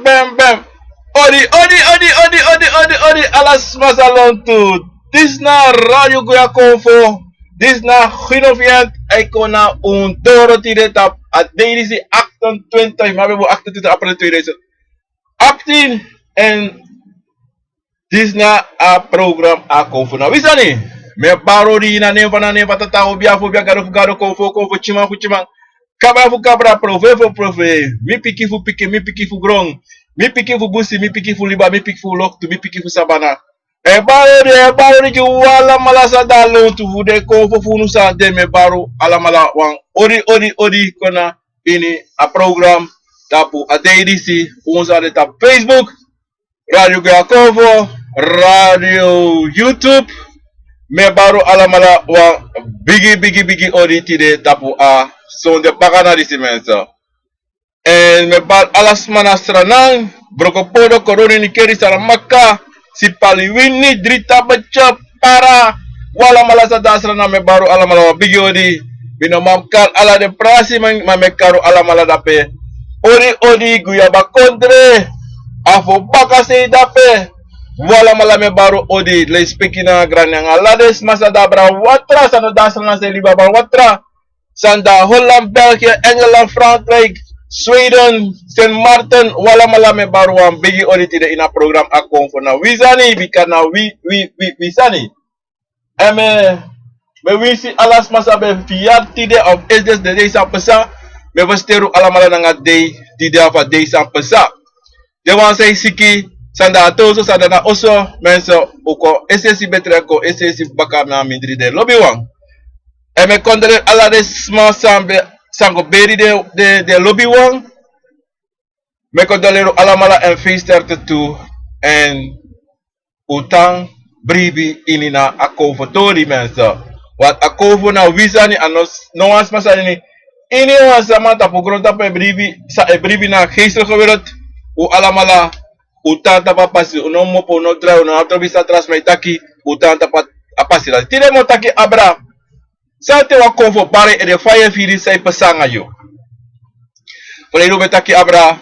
bam, bam. Odi, alas masalon tu. Dis na Radio Goya Convo. Dis na Genoviant. Iko na un toro tide tap. At deze is 28, maar we hebben 28 april 2018. En dis na a program a Convo. Nou, wie is dat niet? Me baro di na nem van na nem patata obia fobia gado Convo chimang chimang. Cabra fu cabra prove. Mi piki fu grong. Mi piki fu busi, mi piki fu liba, mi piki fu loktu, mi piki fu sabana. E baro di ki wala mala sa dalon tu fu de Convo fu nusa de me baro ala mala wang. Odi kona ini a program tapu a DDC ons de tap Facebook, Radio Goya Convo, Radio YouTube. Me baro ala mala wang bigi odi tide tapu a son de bakana disi mensen. En me bal alas manastranang brokopodo koroni ni keri saramaka si paliwini drita baca para wala malasa dasrana me baro ala mala bigi odi binomamkan ala de prasi me karo ala mala dape odi guyaba kontre afo bakase dape wala mala me baro odi le spekina granang alades masa dabra watra sana dasrana se libaba watra sanda Holland, België, Engeland, Frankrijk, Sweden, St. Martin, wala malame baruan bigi oriti de ina program a Convo na wizani bikana wisani. Me wisi alas masabe fiat tide of is this de day sampesa me vesteru ala mala nanga day tide of a day sampesa. De wan say siki sanda atoso sanda na oso menso uko SSC betreko SSC baka na mindri de lobby wang. En me kondere ala de sma sango beri de lobby wang. Me kondere ala mala en feesterte toe. En utang bribi inina a Convo tori mensen. Wat a Convo na wisani anos no was masani. Ini was samanta pogron tape bribi sa e bribi na geestelijke wereld. U ala mala utang tapa pasi uno mopo uno tra uno autobus atrás me taki utang tapa apasi la. Tire mo taki abra. Sate wa Convo pare e de fire firi sai pasanga yo. Pole betaki abra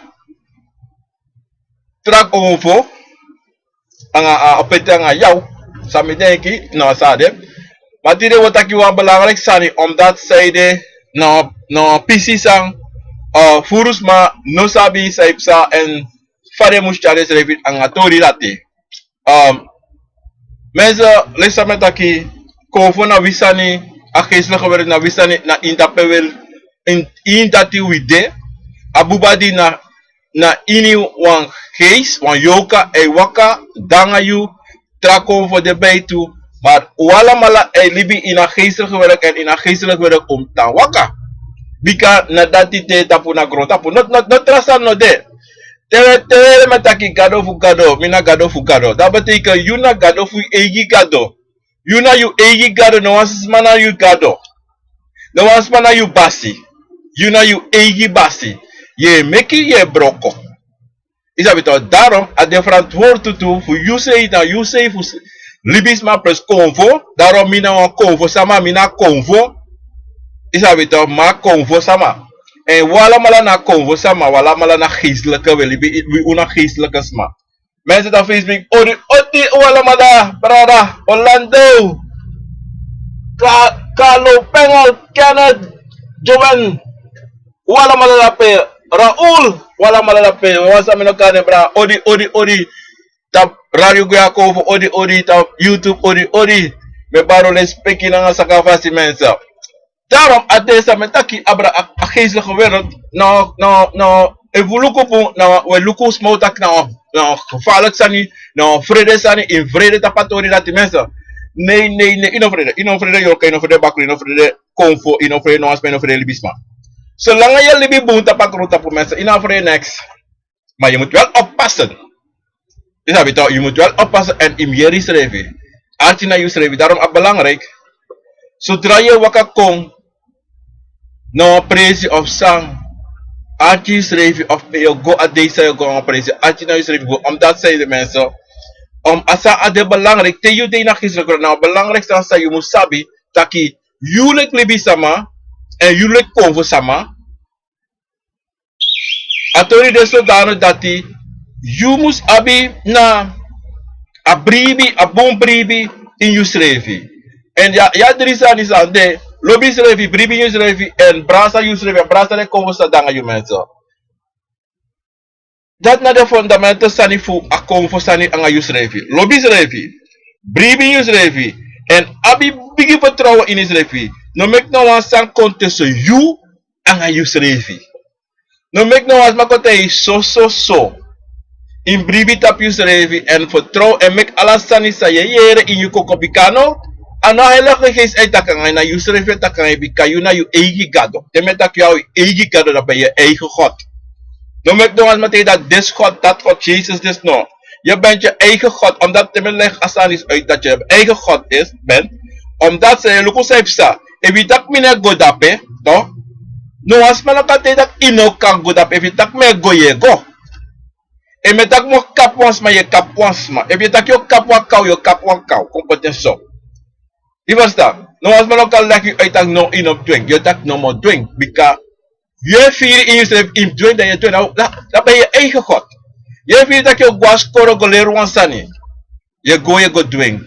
trak Convo anga opetanga yaw sami denki no sade. Maar dit wat ik wel belangrijk sani omdat zij de no PC sang furus ma no sabi saipsa en fare mushare servit anga tori lati. Mensen lees met aki Convo na wisani a geestelijke werk na wisani na intapewel in dati wide abubadi na ini wan geest wan yoka e waka danga yu tra Convo de beitu maar wala mala e libi ina geestelijke werk en ina geestelijk werk om ta waka bika na dati te tapu na gro tapu not trasa no de tere mataki gado fu gado mina gado fu gado dat betekent yuna gado fu egi gado. Yuna you egi gado, no was mana you gado. No was mana you basi. Yuna you egi basi. Ye meki ye broko. Is dat het daarom a de verantwoord toe voor you say voor libisma plus Convo. Daarom mina wan Convo sama mina Convo. Is dat het ma Convo sama. En wala mala na Convo sama wala mala na geestelijke we libi una geestelijke sma. Mensen op Facebook, odi wala mada, brada, Orlando, Carlo, Pengel, Kenneth, Joven, wala malalape, Raul, wala malalape, wasa minokane bra, odi, tap Radio Goya Convo, odi, tap YouTube, odi, me baro le speki na nga sakafasi mensen. Daarom, adesa metaki abra a geestelijke wereld, no, evoluko po, we luko smotak na gevaarlijk sani, vrede sani, in vrede tapatori dat die mensen. Nee, ino vrede, jokke, ino vrede bakri, ino vrede Convo, ino vrede no aspe, ino vrede libisma. Zolang je libi boon tapakro tapu mensen, ino vrede next. Maar je moet wel oppassen. Je moet wel oppassen en imjeri schrijven. Artina je schrijven, daarom is belangrijk. Zodra je wakka kom, no presi of sang, Archie schreef of je go a deze je go aan prijzen. Archie nou schreef go omdat zij de mensen asa ade belangrijk te je de na gisteren nou belangrijk dan sa je moet sabi taki jullie libi sama en jullie Convo sama Atori deso dano dati you must abi na a bribi a bom bribi in you srevi. En ya drisa ni sande lobby srevi bribi you srevi en brasa you srevi brasa de conversa danga you menso. Dat na de fundamento sani fu a convo sani anga you srevi. Lobby srevi bribi you srevi en abi bigi vertrouwen in is srevi. No mek no wan san contest you anga you srevi. No mek no wan makote so. In bribi tap you srevi en vertrouw en mek alasani sa yere in you kokopikano. Ano hele gees uit takangay na you srevi takangay bikayu na you eigen gado. Temetak jou eigen gado na bij je eigen God. No mek no wan matay dat this God, dat God, Jezus, this no. Je bent je eigen God, omdat te leg asanis uit dat je eigen God bent. Omdat ze luko sa. Evitak mine godape, no? No was malakate dat ino kan godape, evitak me goyego. E metak mo kapwans ma ye kapwans ma. E metak yo kapwa kau, competensyo. Di basta, no as malakal laki ay tag no inop dwing, yo tak no mo dwing, bika, je vier in jezelf in dwing, dan je dwing, la ben je eigen God. Je vier dat je gwas koro goleru wansani, je go dwing.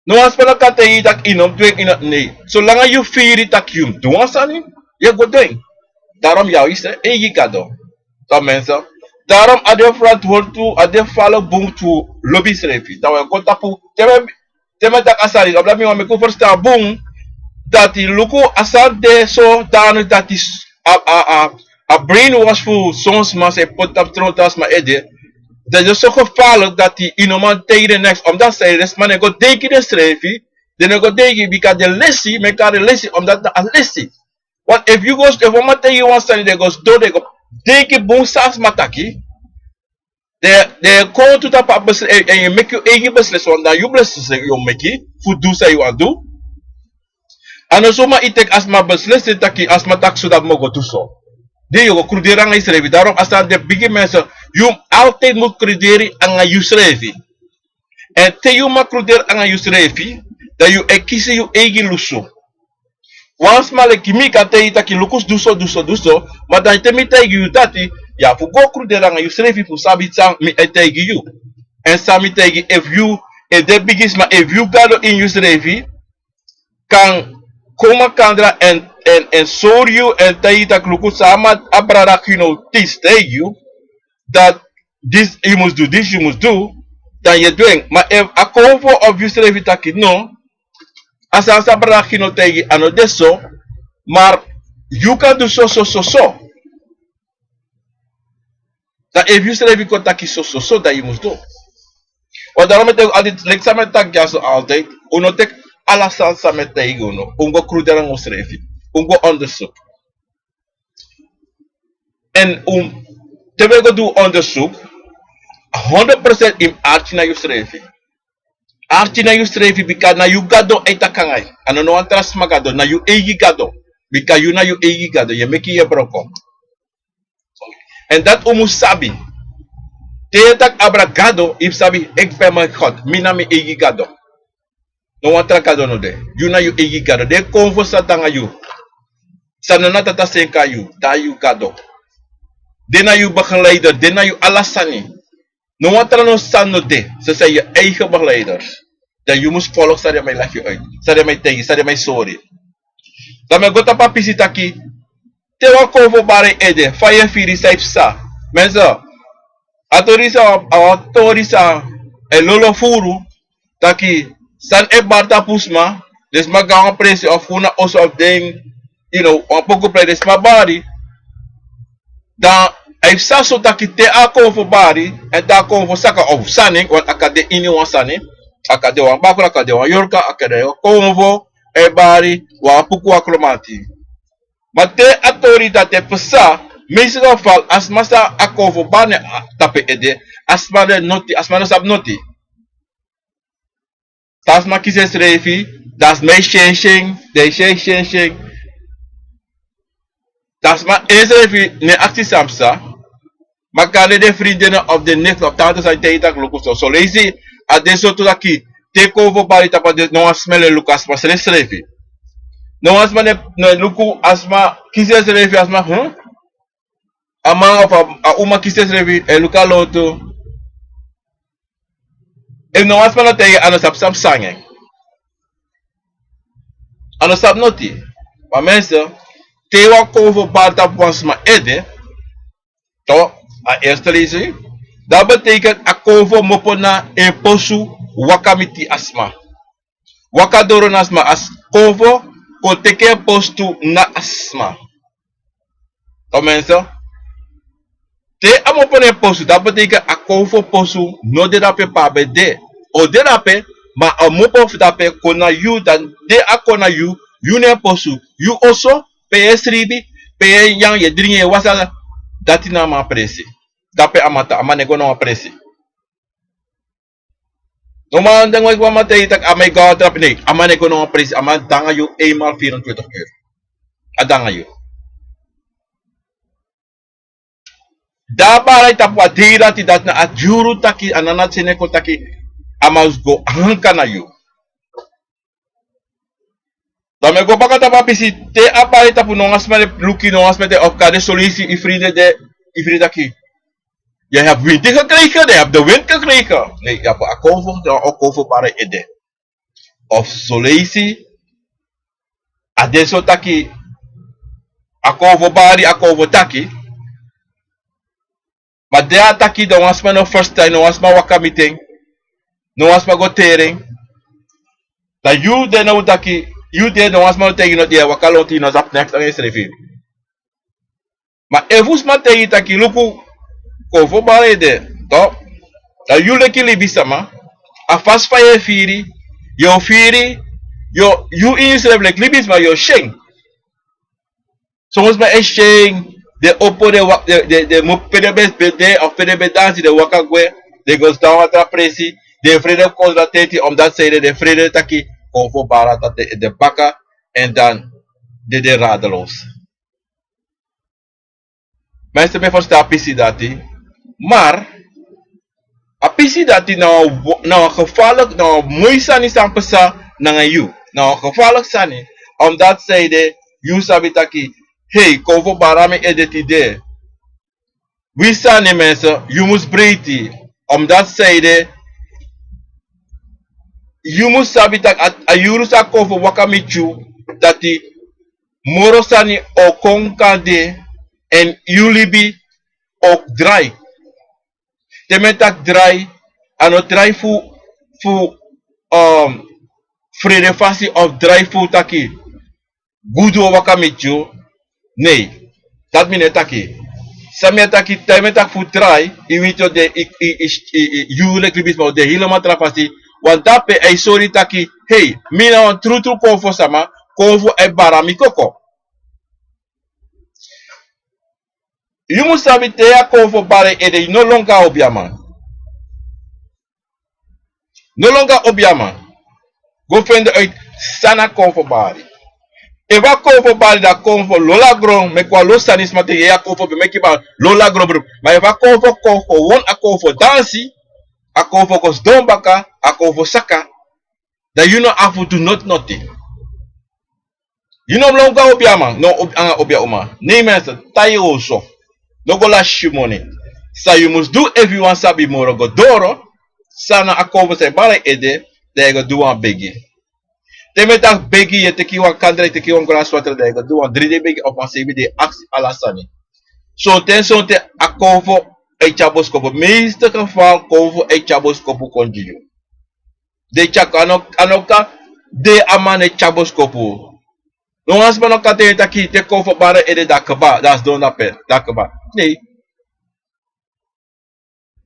No as malakal te yi tak inop dwing, inop nee. Zolang je vier tak yum wansani, je go dwing. Daarom jou is er eigen kado. Dat mensen. Daarom ade verantwoord toe, ade vallen boom toe lobby schrijven. Dat we gaan tapu, tema tak asari, op dat moment me ko verstaan boom, dat die luko asante so dan dat is a brainwash voor soms maar ze pot op trotas maar ede. Dat is zo gevaarlijk dat die iemand tegen de next, omdat zij rest maar ne go deki de schrijven, dan go deki because de lessie, me kan de lessie omdat dat a lessie. Want if you go, if one tell you one study, they goes do they go. Deki boom sas mataki. De ko to tap up and you make your eigen business one that you business you make it for do say you want do. And also ma itek asma business taki asma tak so dat mogo do so. De yo krudera nga isrevi daarom as de big mensen you altijd moet kruderi anga yusrevi. En te you ma kruder anga yusrevi dat you ekise you eigen luso. Once male kimika te itaki lukus do so, maar dan te mi tegi you dati ja, voor go krudera nga you srevi voor sabi sang mi tegi you. En sami tegi if the biggest ma if you gado in you srevi kan koma kandra en sor you en te itak lukus sama abrara kino tis tegi you that this you must do dan je doing. Maar if a convo of you srevi taki no asa abrara tegi ano deso maar you can do so. Dat if you srevi kotaki so dat je moet doen. Want daarom het altijd leksa met tak ja zo altijd. Uno tek alasan sa met tegi uno. Ungo krudera ngo srevi. Ungo onderzoek. En terwijl we doen onderzoek 100% in arti na you srevi. Arti na you srevi bika na you gado etakangai. Ano no antras magado na you egi gado. Bika you na you egi gado. Je meki je broko. En dat sabi. Tetak abragado if sabi ik ben mijn God. Mina me egi gado. No wantra gado no de. You na you egi gado. De konvo satanga you. Sanana tata senka you. Da you gado. De na you begeleider. De na you alasani. No wantra no san no de. Ze zijn je eigen begeleiders. Dan you must follow sade mij leg je uit. Sade mij tegi. Sade mij sorry. Dan me gota papisitaki. Te wa konvo bare ede. Fire firi saif sa. Mensen. Atorisa e lolo furu. Taki. San e barta pusma. Des magang presi of una oso of ding. You know. Een poco play des ma bari. Dan. If saso taki te a konvo bari. En ta konvo saka of saning. Want akade ini wan saning. Akade wan bakura. Akade wan yorka. Akade wan konvo. E bari. Wan puku akromati. Maar te autoriteit pesa. Meestal geval as masa akovo bane tape ede. As mane noti. As mane sab noti. Tas ma kizes refi. Das me sheng. De sheng. Das ma eens refi ne actie samsa. Maar kan de vriendinnen of de nicht of tante zijn tijd lukuso. So lazy. Adesso to daki. Take over bari tapa de no smelle lukas mas refi. No asma ne luku asma kizes refi asma Ama of a uma que se escreve é Luca Loto. E não as para ter a nossa sangue. A nossa noti. A mensa te wa covo barta pansma ede. To a eerste lezing. Dat betekent a covo mopona e posu wakamiti asma. Wakadoro nasma as covo koteke postu na asma. To mensa. Te amopone posu, dat betekent a covo posu no de dape pa be de. O de dape, ma a mopo dape kona you dan de a kona you ne posu. You also pe esribi, pe yang ye dringe wasa dati na ma presi. Dape amata, amane ko na ma presi. No man dang wa mata itak amay God trap ni, amane ko na ma presi, aman danga you eenmaal 24 uur. Adanga you. Dabaray tapwa dira ti dat na at juru taki ananat sineko taki amas go angka na yu. Dame go baka tapapisi te apay tapu nongas mare luki nongas mate of kade solisi ifride ki. Je hebt wind gekregen, je hebt de wind gekregen. Nee, je hebt akovo para ede. Of solisi adeso taki akovo bari akovo taki. Maar de taki dan was maar no first time, no was maar wakamiting, no was maar go tering. Dat you de no taki, you de no was maar tegen no dia wakaloti no zap next aan is review. Maar evus maar tegen taki luku kovo bare de, to. Dat you leki libisama, a fast fire firi, you in Israel like libis maar yo sheng. Soms maar is sheng. De oppo de PDB BD of PDB dansi de wakagwe, de goes down at a presi, de vrede constatati omdat zij de vrede taki over bara dat de bakka en dan de radeloos. Mensen me verstaan pisi dati, maar a pisi dati nou gevaarlijk nou mooi sani sampesa na you, nou gevaarlijk sani omdat zij de you sabi taki. Hey, kovo barame edetide. Wisa ni mensen, you must breiti. Omdat zeide, you must sabi tak at ayurusa kovo wakamichu, dati morosani o konkade en yulibi ook dry. Temetak dry, ano dry fu frede fasi of dry fu taki. Gudo wakamichu. Nee, dat meneer taki. Samia taki, time tak fu try, i weet de juwelijk libismo de helemaal trapasi. Want dape ay sorry taki, hey, mina wan true konfo sama, konfo ay barami koko. You must sabi te ya konfo bare ede no longer obiama. No longer obiama. Go find uit sana konfo bare. Eva kovo bari da kovo lola gron me kwa lo sanis mate ya kovo be meki ba lola gron bro ma eva kovo won a kovo dansi a kovo kos dombaka a kovo saka that you know afu do not nothing you know longa obiama no obia uma nee mensen tayo oso no go la shimone so you must do everyone sabi moro go doro sana a kovo se bare ede they go do one biggie. Temetak begi ye teki wan kandre teki wan grass water de go do wan 3D begi of wan CBD aksi alasani. Sonte akovo e chaboskopo. Meeste geval kovo e chaboskopo konjiju. De chaka anoka de amane chaboskopo. Nongas manoka te taki te kovo bare ede dakaba. Das don dape dakaba. Nee.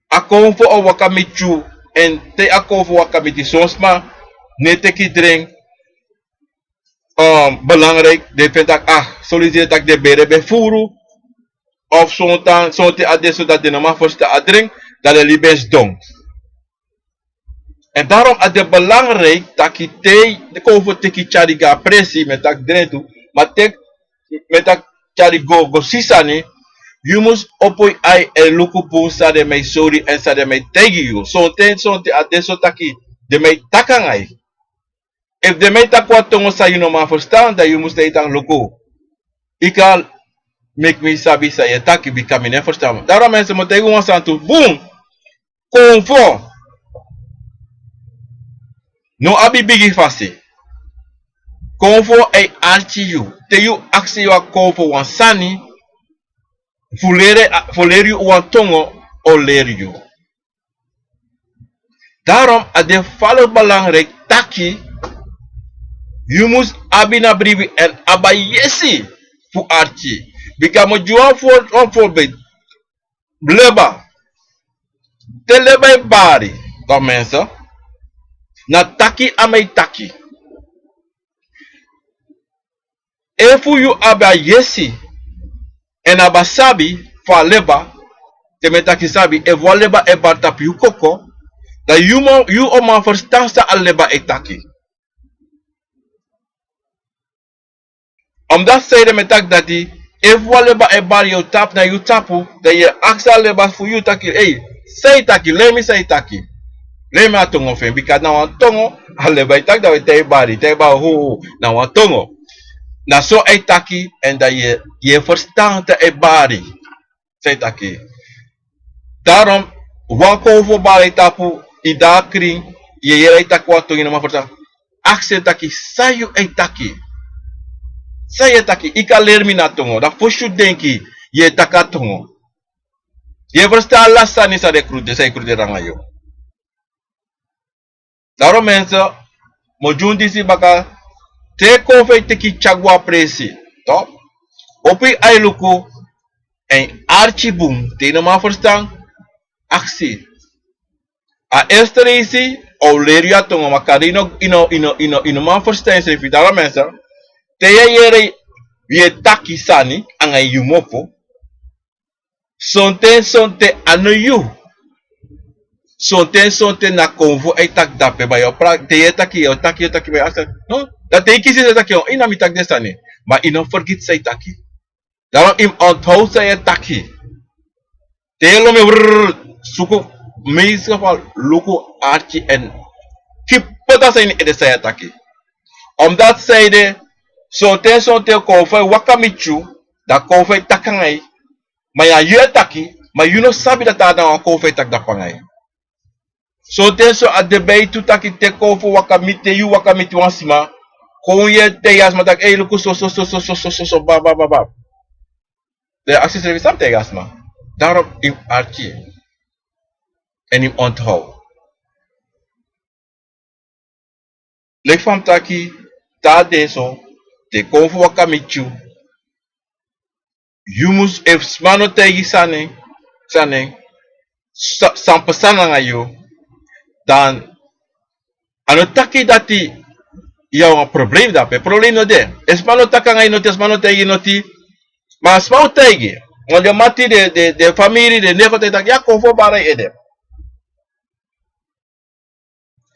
Akovo o wakamichu en te akovo wakamiti sonsma ne teki drink. Belangrijk, de vindt dat solliciteer dat de BRB furu of zo'n te adesso dat de normaal voorste adring dat de libes dong. En daarom is het belangrijk dat je de kovo teki chariga pressie met dat drentu, maar tek met dat charigo go sisani, you must opoi ai en lukupu sa de mij sorry en sa de mij tegi you. Zo'n te adesso taki de mij takangai. If de mij takwa tongo sa you no ma verstaan, dat you must eet aan loko. Ikal make me sabi sa ye taki become ne first time. Daarom mensen mo tegen ons aan toe. Boom. Convo. No abi bigi fasi. Convo e archi you. Te you aksi you a convo wan sani. Voleri you wan tongo o leri you. Daarom a de vallen belangrijk taki. You must abi na bribi en aba yesi fu archi. Bika mo juan voorbeeld. Bleba. Te leba e bari. Dan mensen. Na taki amai taki. Efu you aba yesi. En aba sabi. Fa leba. Te metaki sabi. E vo leba e bar tapi you koko. Dat you o man verstaan sta al leba e taki. Omdat zij de metak dat die. If whatever e bar you tap na you tapu. Dat je aksa leba voor you taki. Hey. Say taki. Let me say taki. Let me atongo fen. Because na wan tongo. Al leba e tak dat we te bari. Te ba ho. Na wan tongo. Na so e taki. En dat je verstaan te e bari. Say taki. Daarom. Wan konvo bari tapu. Ida kring. Je e tak wat tongi na ma verstaan. Akse taki. Sayu e taki. Saya taki ika lermi na tongo. Da foshu denki ye taka tongo. Ye versta lasa ni sa recruiter sa recruiter rangayo. Daarom mensen mo jundi si baka te konfe teki chagwa presi. Top. Opi ay luku en archibum te no ma verstaan aksi. A esterisi o leria tongo makarino ino ma verstaan se fitara mensen. Te yere ye taki sani anga yumopo. Sonte anu yu. Sonte na konvo e tak dape ba yo pra te ye taki ba asa. No? Dat te kisi se taki ina mi tak desani. Ma ino forget say taki. Daarom im onthou say taki. Te lo me suko mees geval luko archi en kipota say ni ede say taki. Omdat say de Sonte konfe wakamichu. Da konfe takangai. Ma ya yu taki. Ma you no sabi dat ada wan konfe tak da pangai. Sonte so adebei tu taki te konfe wakamite yu wakamite wansima. Kon ye te yasma tak hey luku so ba. De actie service sam te yasma. Daarom im archi. En im onthou. Lek fam taki. Ta deso. Te konvo wakamichu. You must if smano tegi sane. Sampasana ngayo. Dan. Ano taki dati. Yaw problem dape. Problem no de. Esmano taka ngayo noti. Esmano tegi noti. Ma smano tegi. Onde mati de family. De neko te tak. Ya konvo baray ede.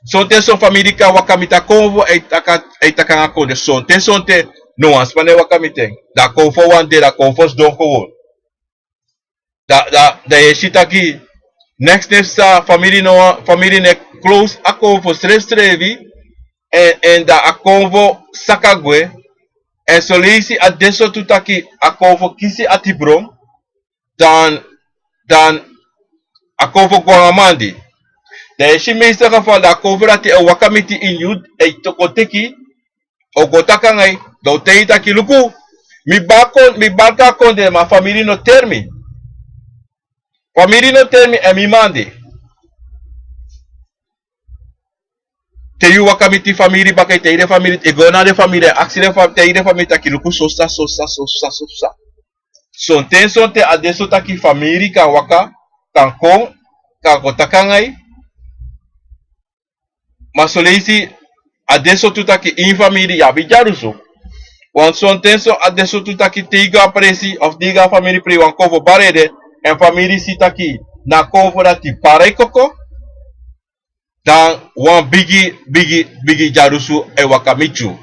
Sonte son family ka wakamita konvo. Ay taka nga konde. Sonte. No one spane wakamite. Da konvo one day. Da konvo don ko. Da yeshitaki. Next sa family no family ne close a konvo strevi. En da a konvo sakagwe. En solisi a deso tutaki a konvo kisi atibrom. Dan a konvo guangamandi. Da yeshi meester geval da konvo rati a wakamiti in yud. E tokoteki. O gotaka ngai. Do teita ki luku. Mi baka konde ma family no termi. Family no termi e mi mande. Te yu wakamiti family baka te ide family. E gona de family. Aksi te ide family taki luku sosa. Sonte adeso taki family kan waka. Kan kong. Kan gotaka ngai. Ma soleisi adeso tutaki in family ya bijaruso. Want sontenso adesso tutaki tiga presi of diga family pri wan konvo barede en family sitaki na konvo dati pare koko dan wan bigi jarusu e wakamichu.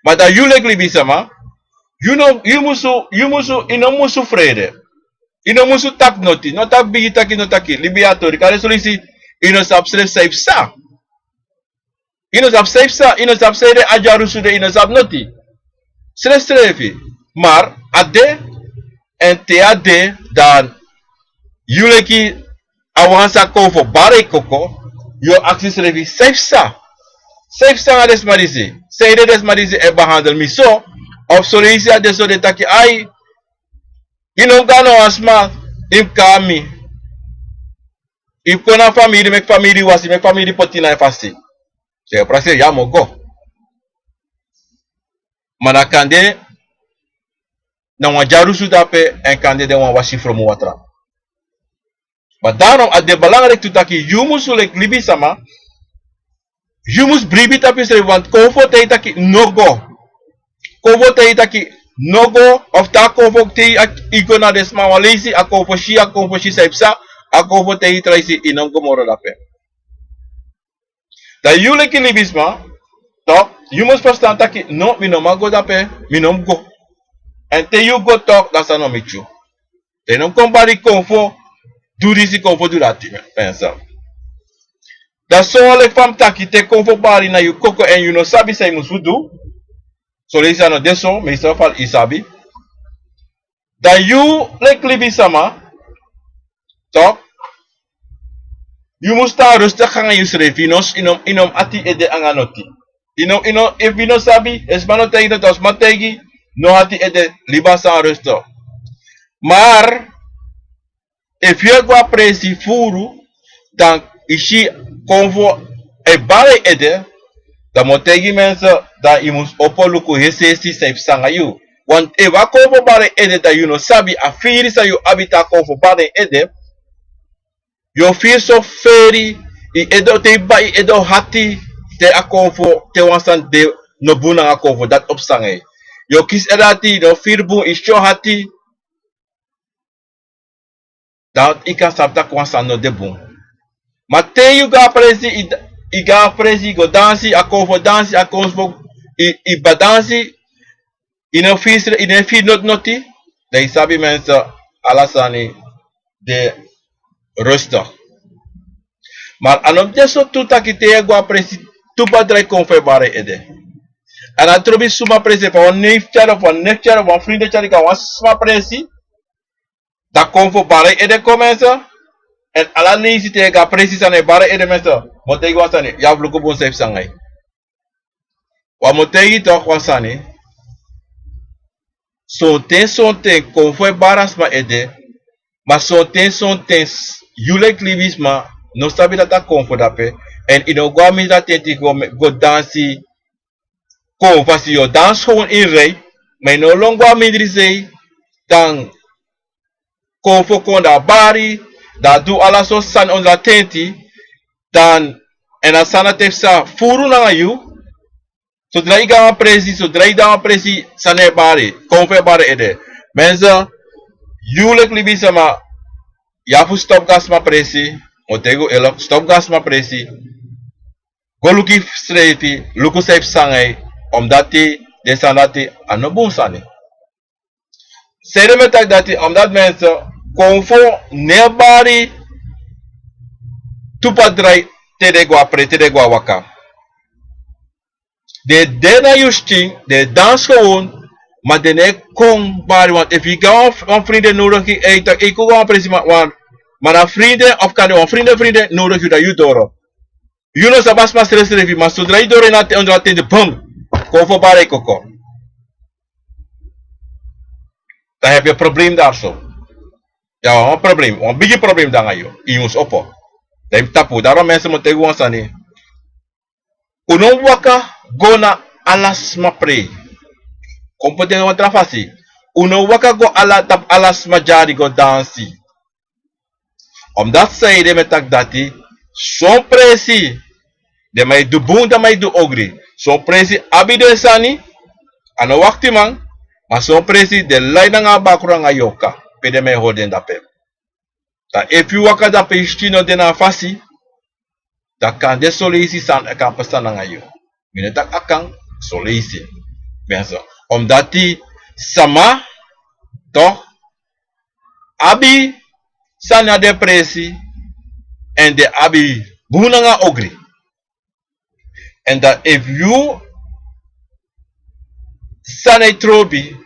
Maar da you legli bisama you musu ino musu frede. Ino musu tak noti no tak bigi taki no taki libiatori kare solisi ino subscribe safe sa. Ino sab sede ajarusu de ino sab noti. Strevi. Maar ade en te ade dan yuleki awansa konfo bare koko yo aksis revi safe sa ades marizi seide des marizi e behandel mi so of solisi ade so de taki ai inom gano asma im kami if kona family mek family wasi mek family potina e fasi se prase ya mogo manakande na wan jarusu dape en kande de wan wasi from watra. Maar daarom at de belangrijk toe dat je jumus sulek libi sama jumus bribi tapi se want konfo te taki nogo konfo te taki nogo of ta konfo te igona desma walesi a konfo shi saipsa a konfo te traisi inom gomoro dape. Da yuleki libisma tok jumus verstaan taki no minoma go dape minom go en te you go tok dat no michu te non kombari konfo do disi konfo do dati pensa. Da so le fam taki te konfo bari na you koko en you no sabi say musudu. So le isa no deso me isa fal isabi. Da you le klibi sama tok you musta rustig gaan you srefinos inom ati ede anganoti. Inom if you no sabi es mano tegi dat os mategi no ati ede libasa rusto. Maar if you go presi furu dan ishi konvo e bare ede da motegi mensa da imus opoluku hesesi safe sanga you want e wa konvo bare ede da you no sabi afiri sa you abita konvo bare ede you feel so feri I edo te ba I edo hati te akonvo te wansan de no buna akonvo dat opsange you kis edati no firbu isho hati dat I kan sabta kwansan no de bun. Maar te you ga presi I ga presi go dansi a konvo dansi a konvo I badansi I no fisre I no fi not noti de sabi mensa alasani de rustig. Maar anom deso tuta ki te go presi tu badrai konvo bare ede. En a trobi suma presi pa wan neef chara wan vriende chara ka wan suma presi da konvo bare ede komensa en ala nisi te ga precisa ne bare ede mensa motegi wasani ya vluko bon safe sangai wa motegi to wasani so ten konvo baras ma ede ma so ten yulek libisma no sabi data konvo dape en ino go mi da tenti go dansi konvo si yo dans gewoon in rei maar no longwa midrisei dan konvo konda bari da do ala so san on la tenti dan en a sana tefsa furu na you so drai ga presi sane bari konfe bari ede menza you lek libi sama ya fu stop gas ma presi otego elo stop gas ma presi go luki straighti luku safe sangai omdati de sanati anobun sane sede metak dati omdat menza konfo nebari tupadrai te de gua waka. De dena justing, de dans gewoon, maar de ne kon bari want if je gaan vrienden nodig heeft, ik ook wel precies maar een vrienden of kan je vrienden nodig je dat je door. Je know sabas mas stress revi, maar zodra je door in het onder de bum, konfo bari koko. Dan heb je een probleem daar zo. Ja, een probleem, een big probleem dan ayo. Imus opo. Dan tapu, daarom mensen moeten gewoon sani. Unom waka go na alas mapre. Kompeten wat trafasi. Unom waka go ala tap alas majari go dansi. Omdat zij de metak dati, son presi. De mai du bun, de mai du ogri. Son presi abide sani. Ano wakti man. Maar son presi de lay na nga bakura nga yoka. Pede me hoden dape. Da if you waka dape istino de na fasi. Da kan de solisi san akan pesan nga yo. Minetak akang solisi. Biasa. Omdat sama toch abi sana depresi en de abi buna nga ogri. And that if you sanai trobi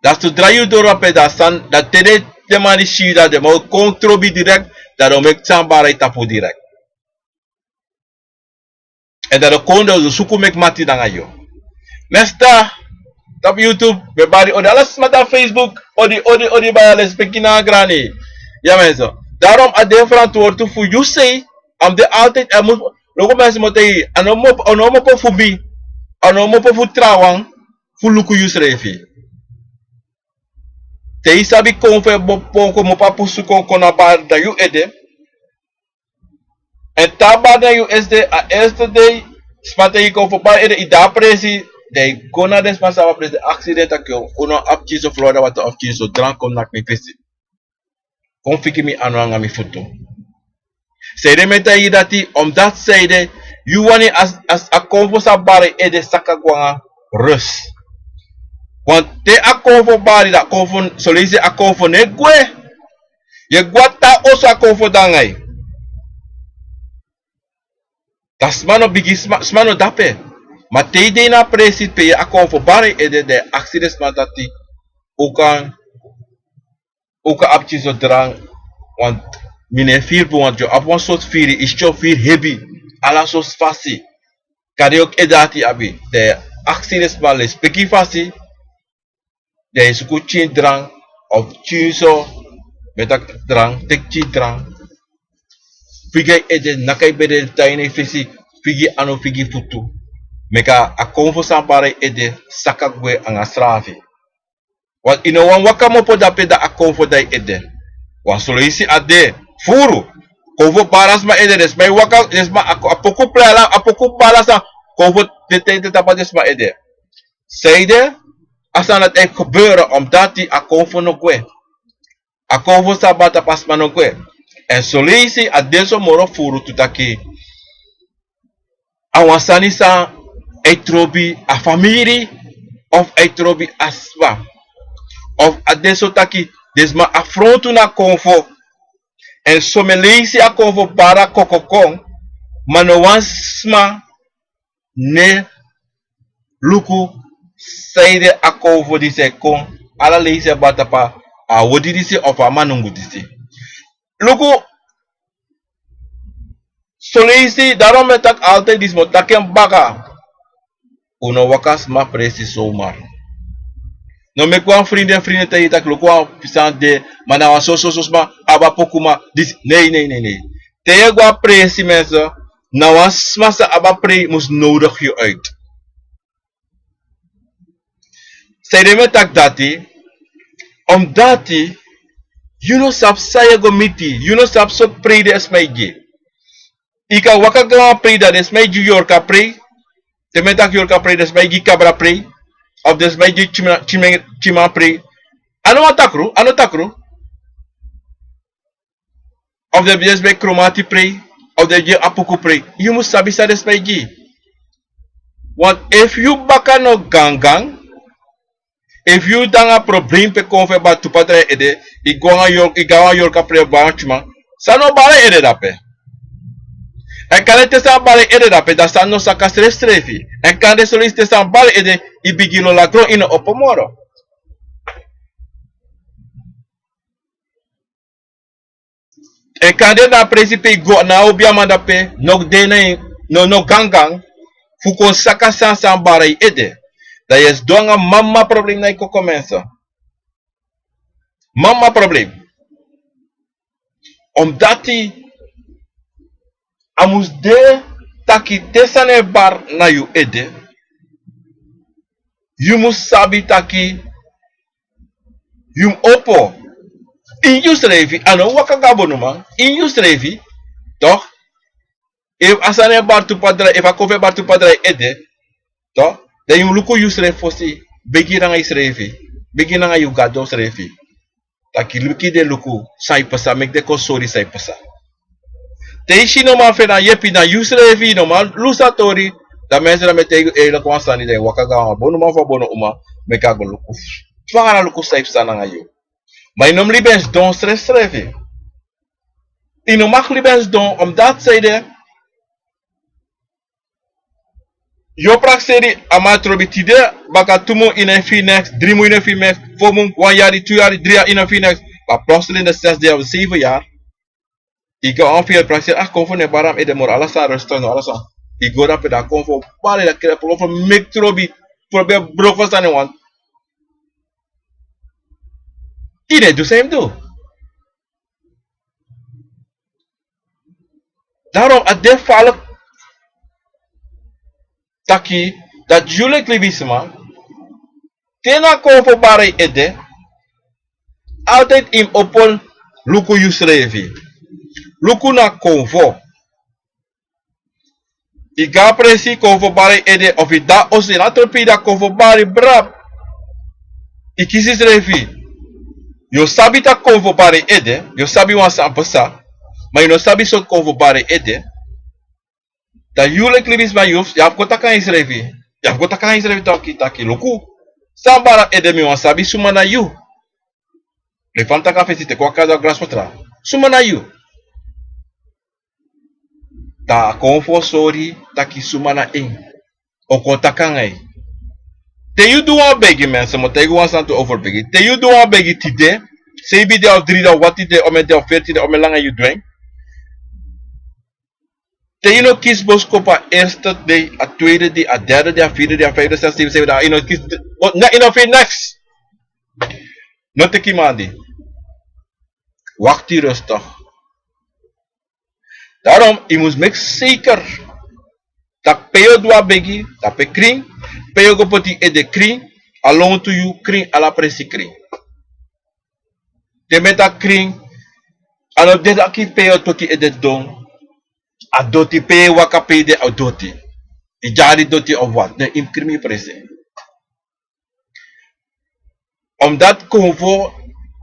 Dat zodra je door op dat staan, dat tede de manier dat de mo controbi direct, dat de mek sambara tapu direct. En dat de kondo zo suku mek mati dan ayo. Nesta op YouTube, we bari odi alles met op Facebook, odi bij alles bekina grani. Ja mensen. Daarom a de verantwoord voor you say, am de altijd er moet logo mensen moeten hier, anomo po fubi, anomo po fu trawang, fu luku you srefi. Te sabi konfe bopon mo papu su kon na bar da you ede. En taba da you este a este day spate yi kon bar ede ida presi de gona des pasava presi accident akyo uno apchi so Florida wat apchi so drank kom nak mi festi. Kon fiki mi anwanga mi foto. Zeide met hij dat omdat zeide, you wanneer as a convo sa bari ede sakagwanga rust. Want te a convo bari da convo solise a convo ne gwe. Je guata oso a convo dangai. Das mano bigi smano dape. Ma te de na presit pe a convo bari ede de accidents matati. Oka apchi zo drang. Want mine vier want jo op een soort vier is jo vier heavy ala soort fasi kade ook edati abi de accidents bales peki fasi de suku chin drang of chinso metak drang tekchi drang figi ede nakai bede taine fisi figi ano figi futu meka a konfo sampare ede sakagwe anga strafi wat ino wan wakamo poda peda a konfo dai ede wan soloisi ade furu kovo paras ma ede des may waka des ma apoko plala apoko balasa kovo de tapa des ma ede zeide asan het echt gebeuren omdat die akovo no kwe akovo sabata pas ma no kwe en solisi adeso moro furu tutaki awasani sa etrobi a family of etrobi aswa of adeso taki des ma afrontu na konvo en somelisi a konvo para kokokong manowansma ne luku seide a konvo dise kon ala leise batapa a wodi dise of a manungu dise luku solisi daarom met tak altijd dis mo taken baka uno wakas ma presi somar no me kwam vrienden te yitak lokwa pisan de manawa ma aba pokuma dis nee. Te je gwa presi mensen na was massa aba pre mus nodig je uit. Zij me tak dati omdat you no sap saya go miti you no sap so pre de esmeji. Ika wakaga pre da esmeji yorka pre te me tak yorka pre de esmeji kabra pre of des meji chima pre ano takru of the des be chromati pre of the je apuku pre you must sabi sa des meji want if you baka no gangang if you danga problem pe konfe ba tu padre ede igawa yorka pre ba chima sano bare ede dape en kan te sa bare ede dape da sano saka strefi en kan de soliste sa bare ede ibigilo la gro ino opomoro en kan de na principe go na obiama dape nok de na no gangang fuko saka san bare ede da yes donga mama problem na iko começa mama problem omdat amus de taki tesane bar na you ede you must sabi taki you opo in you strevi ano wakagabo numa in you strevi toch if asane bar tu padra if akove bar tu padra ede toch dan you luko you strevi fosi begi na strevi begi na you gado strevi taki luki de luko sai pasa mek de ko sorry sai pasa Teishi no ma fena yepi na yusrevi no ma lusatori da mensen met tegen la kwansani de wakaga bono ma fa bono uma mekago luku twanga luku saif sana ngayo maar inom libens don stress trevi inom mag libens don omdat zij de Yo prakseri amatrobi tide baka tumo ina finex, drimu ina finex, fomu 1 jaar, 2 jaar, 3 jaar ina finex, maar plotseling de 6 jaar of 7 jaar, ik ga ongeveer prakseri, konfo ne baram edemor, alles aan rustig, alles aan. Ik ga dat peda konfo, pare dat kere, konfo mektrobi, probeer brokos aan want. Iedereen doet hem doen. Daarom, at de valk, taki, dat jullie libisma, tena konfo pare ede, altijd im opon luku yusrevi. Luku na konfo. I ga presi konfo pare ede, of i da osi na torpida konfo pare brap. I kisis revi. Yo sabi ta konfo pare ede, yo sabi wan sampasa, maar je no sabi so konfo pare ede, dat jullie libisma yuf, ya kota kan isrevi. Ya kota kan isrevi taki luku. Sambara ede mi wan sabi sumana yu. Levanta a cafecita com a casa graça para trás. Suma na you. Ta confosori ta ki suma na in. O konta kangai. Te you do one begi mensen, maar te you want to overbegi. Te you do one begi tide. Sei bi de of 3 of wat tide, om de of 14 om langa you doing. Te you no kies boskopa eerste day, a tweede day, a derde day, a vierde day, a vijfde, zesde, zevende day. You no kies. Na you no fit next. No te kimandi. Wacht hier rustig. Daarom, je moet make zeker dat peo dwa begi, dat pe kring, peo go poti e de kring, along to you kring ala presi kring. De meta kring, ano de aki peo toti e de don, a doti pe waka pe de a doti. I jari doti of wat, de im krimi presi. Omdat konvo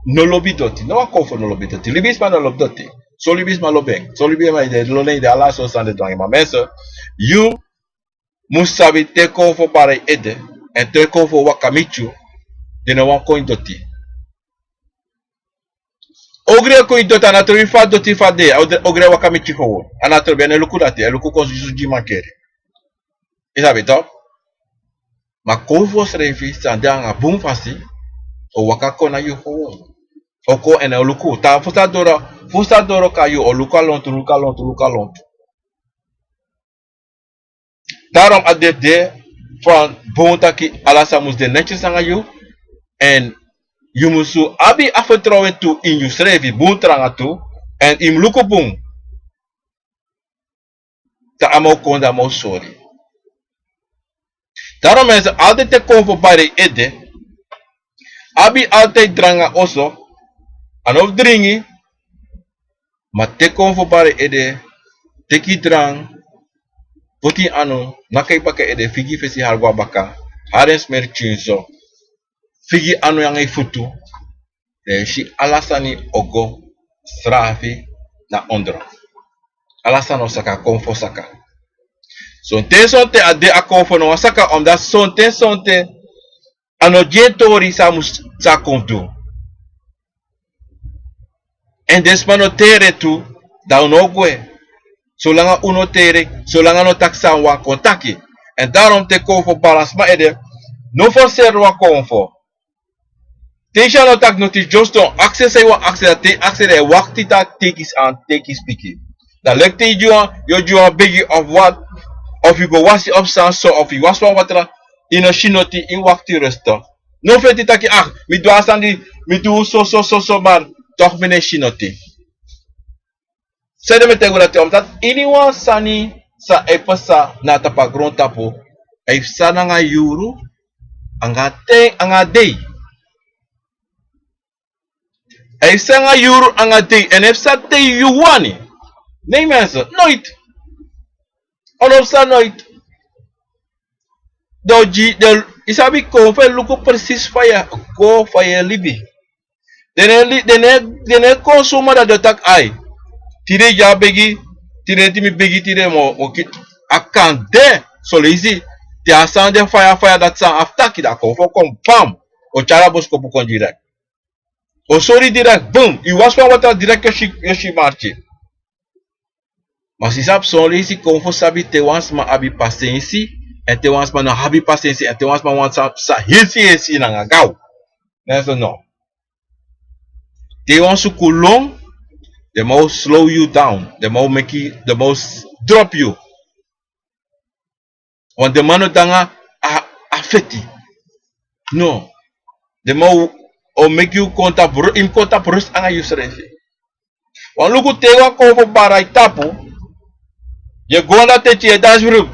no lobi doti, no konvo no lobi doti, libis ma no lobi doti. So libis ma lobeng, so libis ma de lolen de ala so san de dwangi, maar mensen, you moest sabi te konvo pare ede, en te konvo wakamichu, de no wan koin doti. Ogre koin doti, anatro fa doti fa de, ogre wakamichu gewoon, anatro bene luku dati, luku konsu suji mankeri. Isabi top? Ma konvo srevi, sande anga boom fasi, o wakako na you gewoon. Oko en oluku. Ta fusta doro kayu oluka lontu, luka lontu, luka lontu. Daarom adep de van bontaki alasa mus de netjes aan you. En you musu abi afvertrouwen toe in you schrevi bontranga toe. En im luku boom. Ta amo konda mo sorry. Daarom mensen altijd te konvo pare ede. Abi altijd dranga oso. En of dringi, maar te konvo pare ede, teki drang, poti ano, nakai baka ede, figi fesi hargwa baka, haren smer chinso, figi ano yang ai futu, de shi alasani ogo, strafi, na ondro. Alasano saka, konvo saka. Sonte ade a konvo no saka, omdat sonte, ano jetori sa mus sa kondu. En desmano tere tu, da unogwe. Solanga uno tere, solanga no taksa wa kontaki. En daarom te konfo balans ma ede, no forcer wa konfo. Teja no tak no ti just don access wa access te access de wakti ta tekis aan tekis piki. Da lekte yo juan begi of what, of you go wasi op san so, of you was wa watra, in a shinoti in wakti resto. No feti taki mi do asandi, mi do so man. Toch mene shinoti. Sede me tegurate omdat iniwan sani sa epasa na tapagron tapo ay sana nga yuru anga day. Ay sa nga yuru anga day en if sa day yuwani. Nee mensen, nooit. Of sa nooit. Isabi ko fe luko precies faya go faya libi. Dene consuma da dotak ai. Tire ja begi, tire timi begi tire mo kit akande so lazy. Te asande fire dat san aftaki da kon kom bam. O chara bosko pukon direct. O sorry direct boom. I was van wat direct yoshi marchi. Mas isap so lazy kon fo sabi te wans ma abi pasensi En te wans man habi paciência, en te wans man want sa hisi na gau. Nessa no. Te wans su kulong, they most slow you down. They most make you, the most drop you. Want the mano danga affecti. No. The most or make you conta im conta brus anga yusrefi. Want lugu te wa ko fo barai tapu. Ye gonda te tie dashru.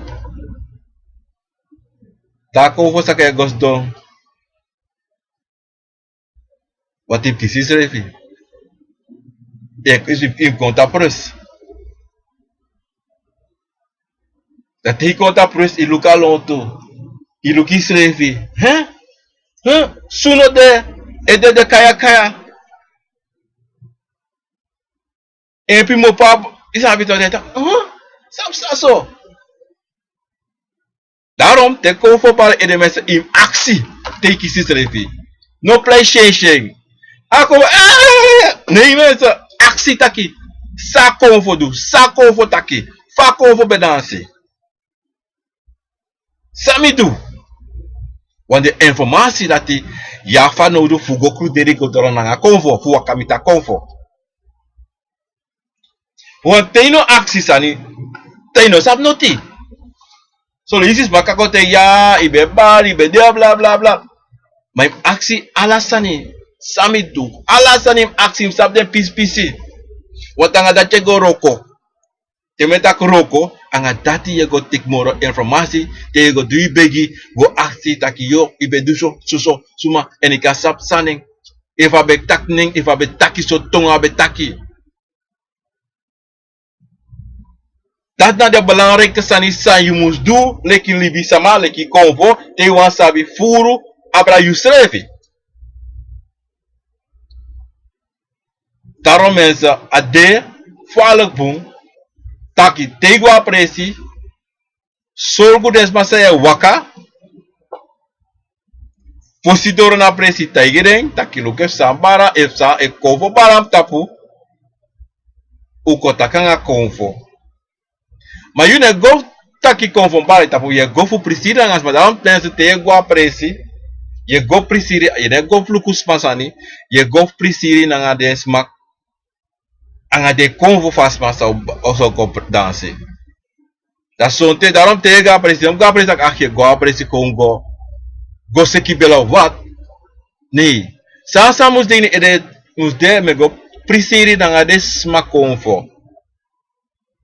Ta ko fo sakay gosdon. Wat tip kisis refi. Is im conta brus. Dat hij conta brus iluka lonto. Ilukis refi. Huh? Huh? Suno de kaya. En puis mon papa, il s'habite d'être. Ça so. Daarom te kovo para de mensen in actie tegen is refi. No play sheng. Ako nee mensen actie taki. Sa kovo do, sa kovo taki. Fa kovo bedansi. Sami do. Want de informatie dat die ja van nodig voor goku deriko dorana konvo voor kamita konvo. Want teino actie sani teino sap noti. So isis makako te ya ibe bari ibe dia bla bla bla. Maar actie alasani sami do alasani actie sap den pisi. Wat anga dat je go roko. Te metak roko anga dati je go tik moro informatie te je go dui begi go actie taki yo ibe duso suso suma en ik sap saning eva be takning eva be taki so tonga be taki. Dat na de belangrijke sanisa je moest doen leki libi sama leki konvo te wan sabi furu abra yusrefi. Daarom mensen ade fualek boom taki tegwa presi sorgu desmasaya waka fosidoro na presi taigireng taki luke sambara efsa e konvo baram tapu uko takanga konvo. Maar je ne go taki konvo bara tapu je go fu prisira ngas madam tense tegwa presi je go prisiri je ne go flukus pasani je go prisiri nanga desmak anga de konvo fast masa also go dansen. Dat zonte daarom tega president go president ach je go president Congo go seki bela wat nee sa mus de me go prisiri nanga des ma konvo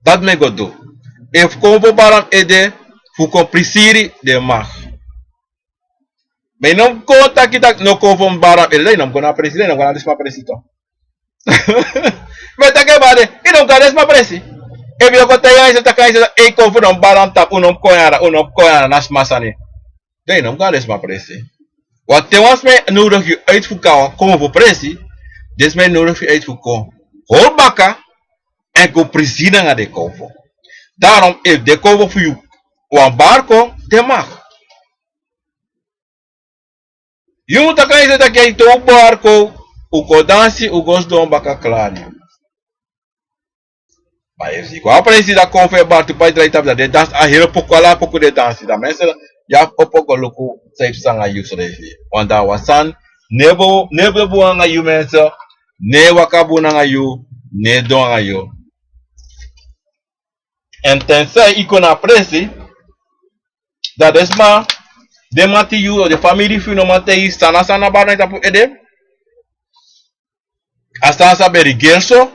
dat me go do if konvo baram ede fu ko prisiri de mag me non ko tak no konvo baram ele non go na president non go na des ma president. Me take bade, I don't get this my presi. If you go tell you that I come for them baran tap unom koyara nas masani. They don't get this my presi. Wat te was me nodig je uitvoeren komen voor presi, des me nodig je uitvoeren. Hol baka en go presiden naar de kovo. Daarom if de kovo voor you wan barco, de mag. Je moet dan kijken dat je to barco, uko dansi, ugos don baka klari. Mas igual apareci da confe bar tu pai trai tabla de dans a hero pouco de danse da mensen ja pouco luku safe sanga yusrefi wanda wasan nebo buanga yu mensen ne wakabu na yu ne don yu en tense ikona presi da desma de mati yu de family fino mate sana bar na tapu ede asta beri gelso.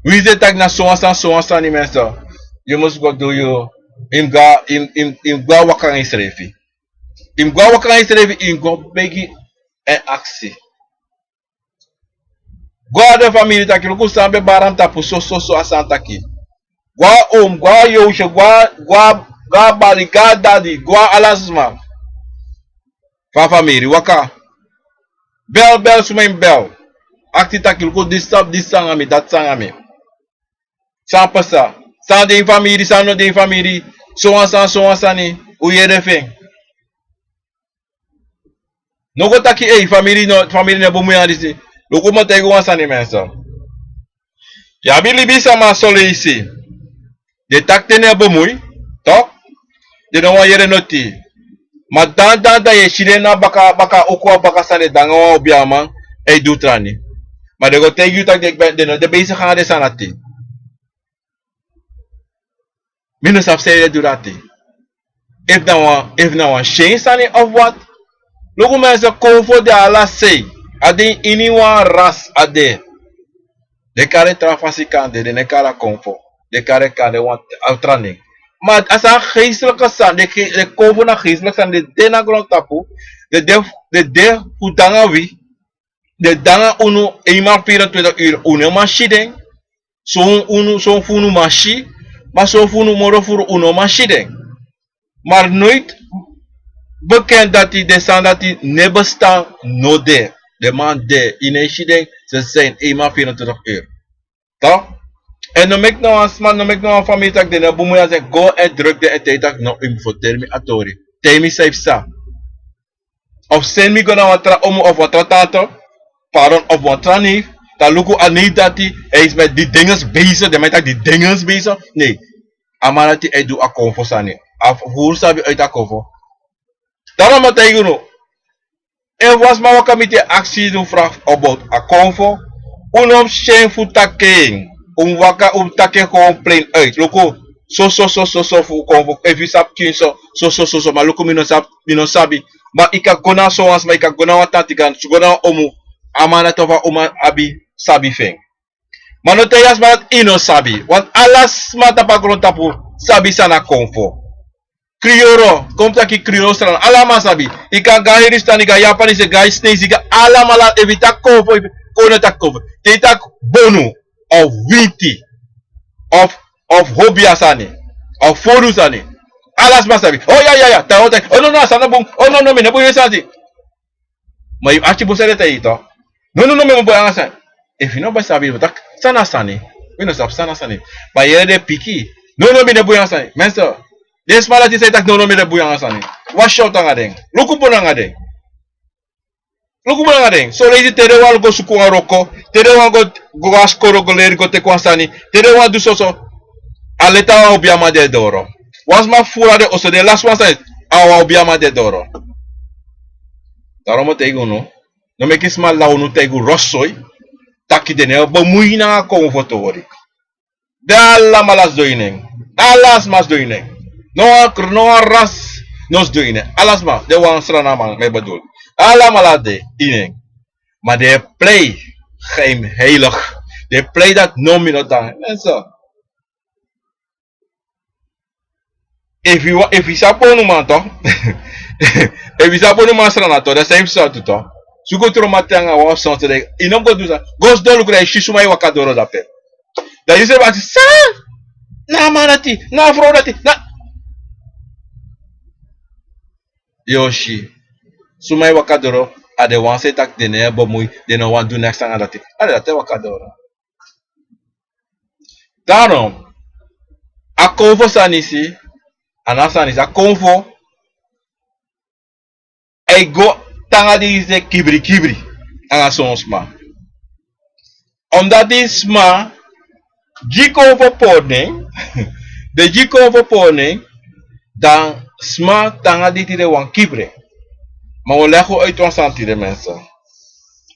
Wie zit tak na soan ni mensen? Je moet go do you im ga wakang isrefi. Im ga wakang isrefi im go begi en actie. Gwa de familie taki luku sambe baram tapu so asantaki. Gwa yoshe gwa bali gwa daddy gwa alasma. Fa familie waka. Bel sumain bel. Actie taki luku this sangami dat sangami. Sans pasa, sans de famille, sans no de famille, so an ni, ou ye de fin. No go taki famille ne bomu ya disi. Loko mo tego an sani mensa. Ya bili bisa ma sole ici. De takte ne bomu, tok. de no wan yere noti. Maar dan da ye shire na baka okwa baka sane danga wa obiama e dutrani. Maar de go take you tak de bezig gaan de sanati. Minus op say durati. If na wan shame sane of what? Logo mensen konfo de ala say. Ade ini wan ras ade. De kare trafasi kande de ne kara konfo. De kare kande wan outraning. Maar als een geestelijke zand, de koven naar geestelijke zand, de dena grond tapu, de hudanga wi, de danga unu eenmaal 24 uur unu machideng, zo'n funu machi, maar zo'n funu moro voor unu machideng. Maar nooit bekend dat die de zand dat die ne bestaan, no de man de, in een shideng, ze zijn eenmaal 24 uur. Toch? En dan mek nou asma, dan mek nou een familie tak de na boemoe zeg go en druk de en tijd tak no infotermi atori. Temi safe sa. Of send me go na watra omu of watra tato, pardon of watra neef, dan luku ani dati, hij is met die dinges bezig, de met die dinges bezig. Nee. Amanati hij doet akonfo sani. Af hoe sabi uit akonfo. Daarom wat hij no. En was maar wakamite actie doen vraag about akonfo. Unom shameful taking. Waka take gewoon plain uit. Loko, so fu konvo. If you sap kin so, maar loko mino sabi. Maar ik kan gona so as, maar ik kan gona watati kan, gona omu, amana tova oma abi sabi feng. Maar no te jas maar ino sabi. Want alas mata pa grond tapu, sabi sana konvo. Krioro, komt aki krioro stran, alama sabi. Ik kan gahiri stan, ik kan Japanese guy sneeze, ik kan alama la evita konvo, kone tak konvo. Tetak bonu. Of winti, of hobby asani, of forus ani. Alas masabi. Oh ya. Oh no sana bung. Oh no me ne bung esati. Ma yu achi busere te ito. No me bung asani. If you know by sabi tak sana sani. We no sab sana sani. Ba yere de piki. No me ne bung asani. Menso. Des malati say tak no me ne bung asani. Wash out ngadeng. Luku po ngadeng. Luku mo nga so lazy tere wal go suku nga roko, tere wal go askoro go leri go te kwansani, tere wal du so aleta wa obiama de doro. Was ma fura de oso de last one side, awa obiama de doro. Daarom te no, no me kisma la unu te rossoi, taki de ne bo muina ko fotori. De alla malas doinen. Alas mas doinen. No ras nos doinen. Alas ma de wan strana man me bedoel. Alla malade inen. Maar de play geen heilig. De play dat nomino dan. Mensen. If you saponu man toch? If you saponu man strana toch, dat zijn zo toch? Suko tro matanga wa sonte de. Inom go duza. Gos dolu kura shisuma wakadoro dape. Da you say back sa na manati, na frodati, na Yoshi. Sumai wakadoro ade wan se tak de ne bomui de no wan do next time adati. Ade ate wakadoro. Daarom a konvo sanisi anasanisi a konvo e go tanga di se kibri anga sonsma. Omdat die sma jikonvo poning de jikonvo poning dan sma tanga di tire wan kibre. Maar we leggen uit ons aan de mensen.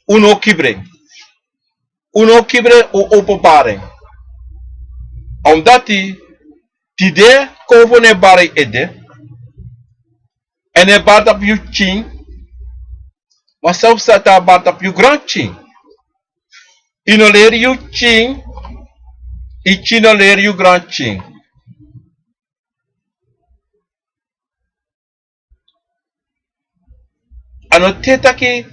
Uno kibre o openbaring. Omdat die de kovone bare ede. En hij baat op je chin. Maar zelfs dat hij baat op je grand chin. Ino leer je chin. Ichino leer je grand chin. Ano teta ki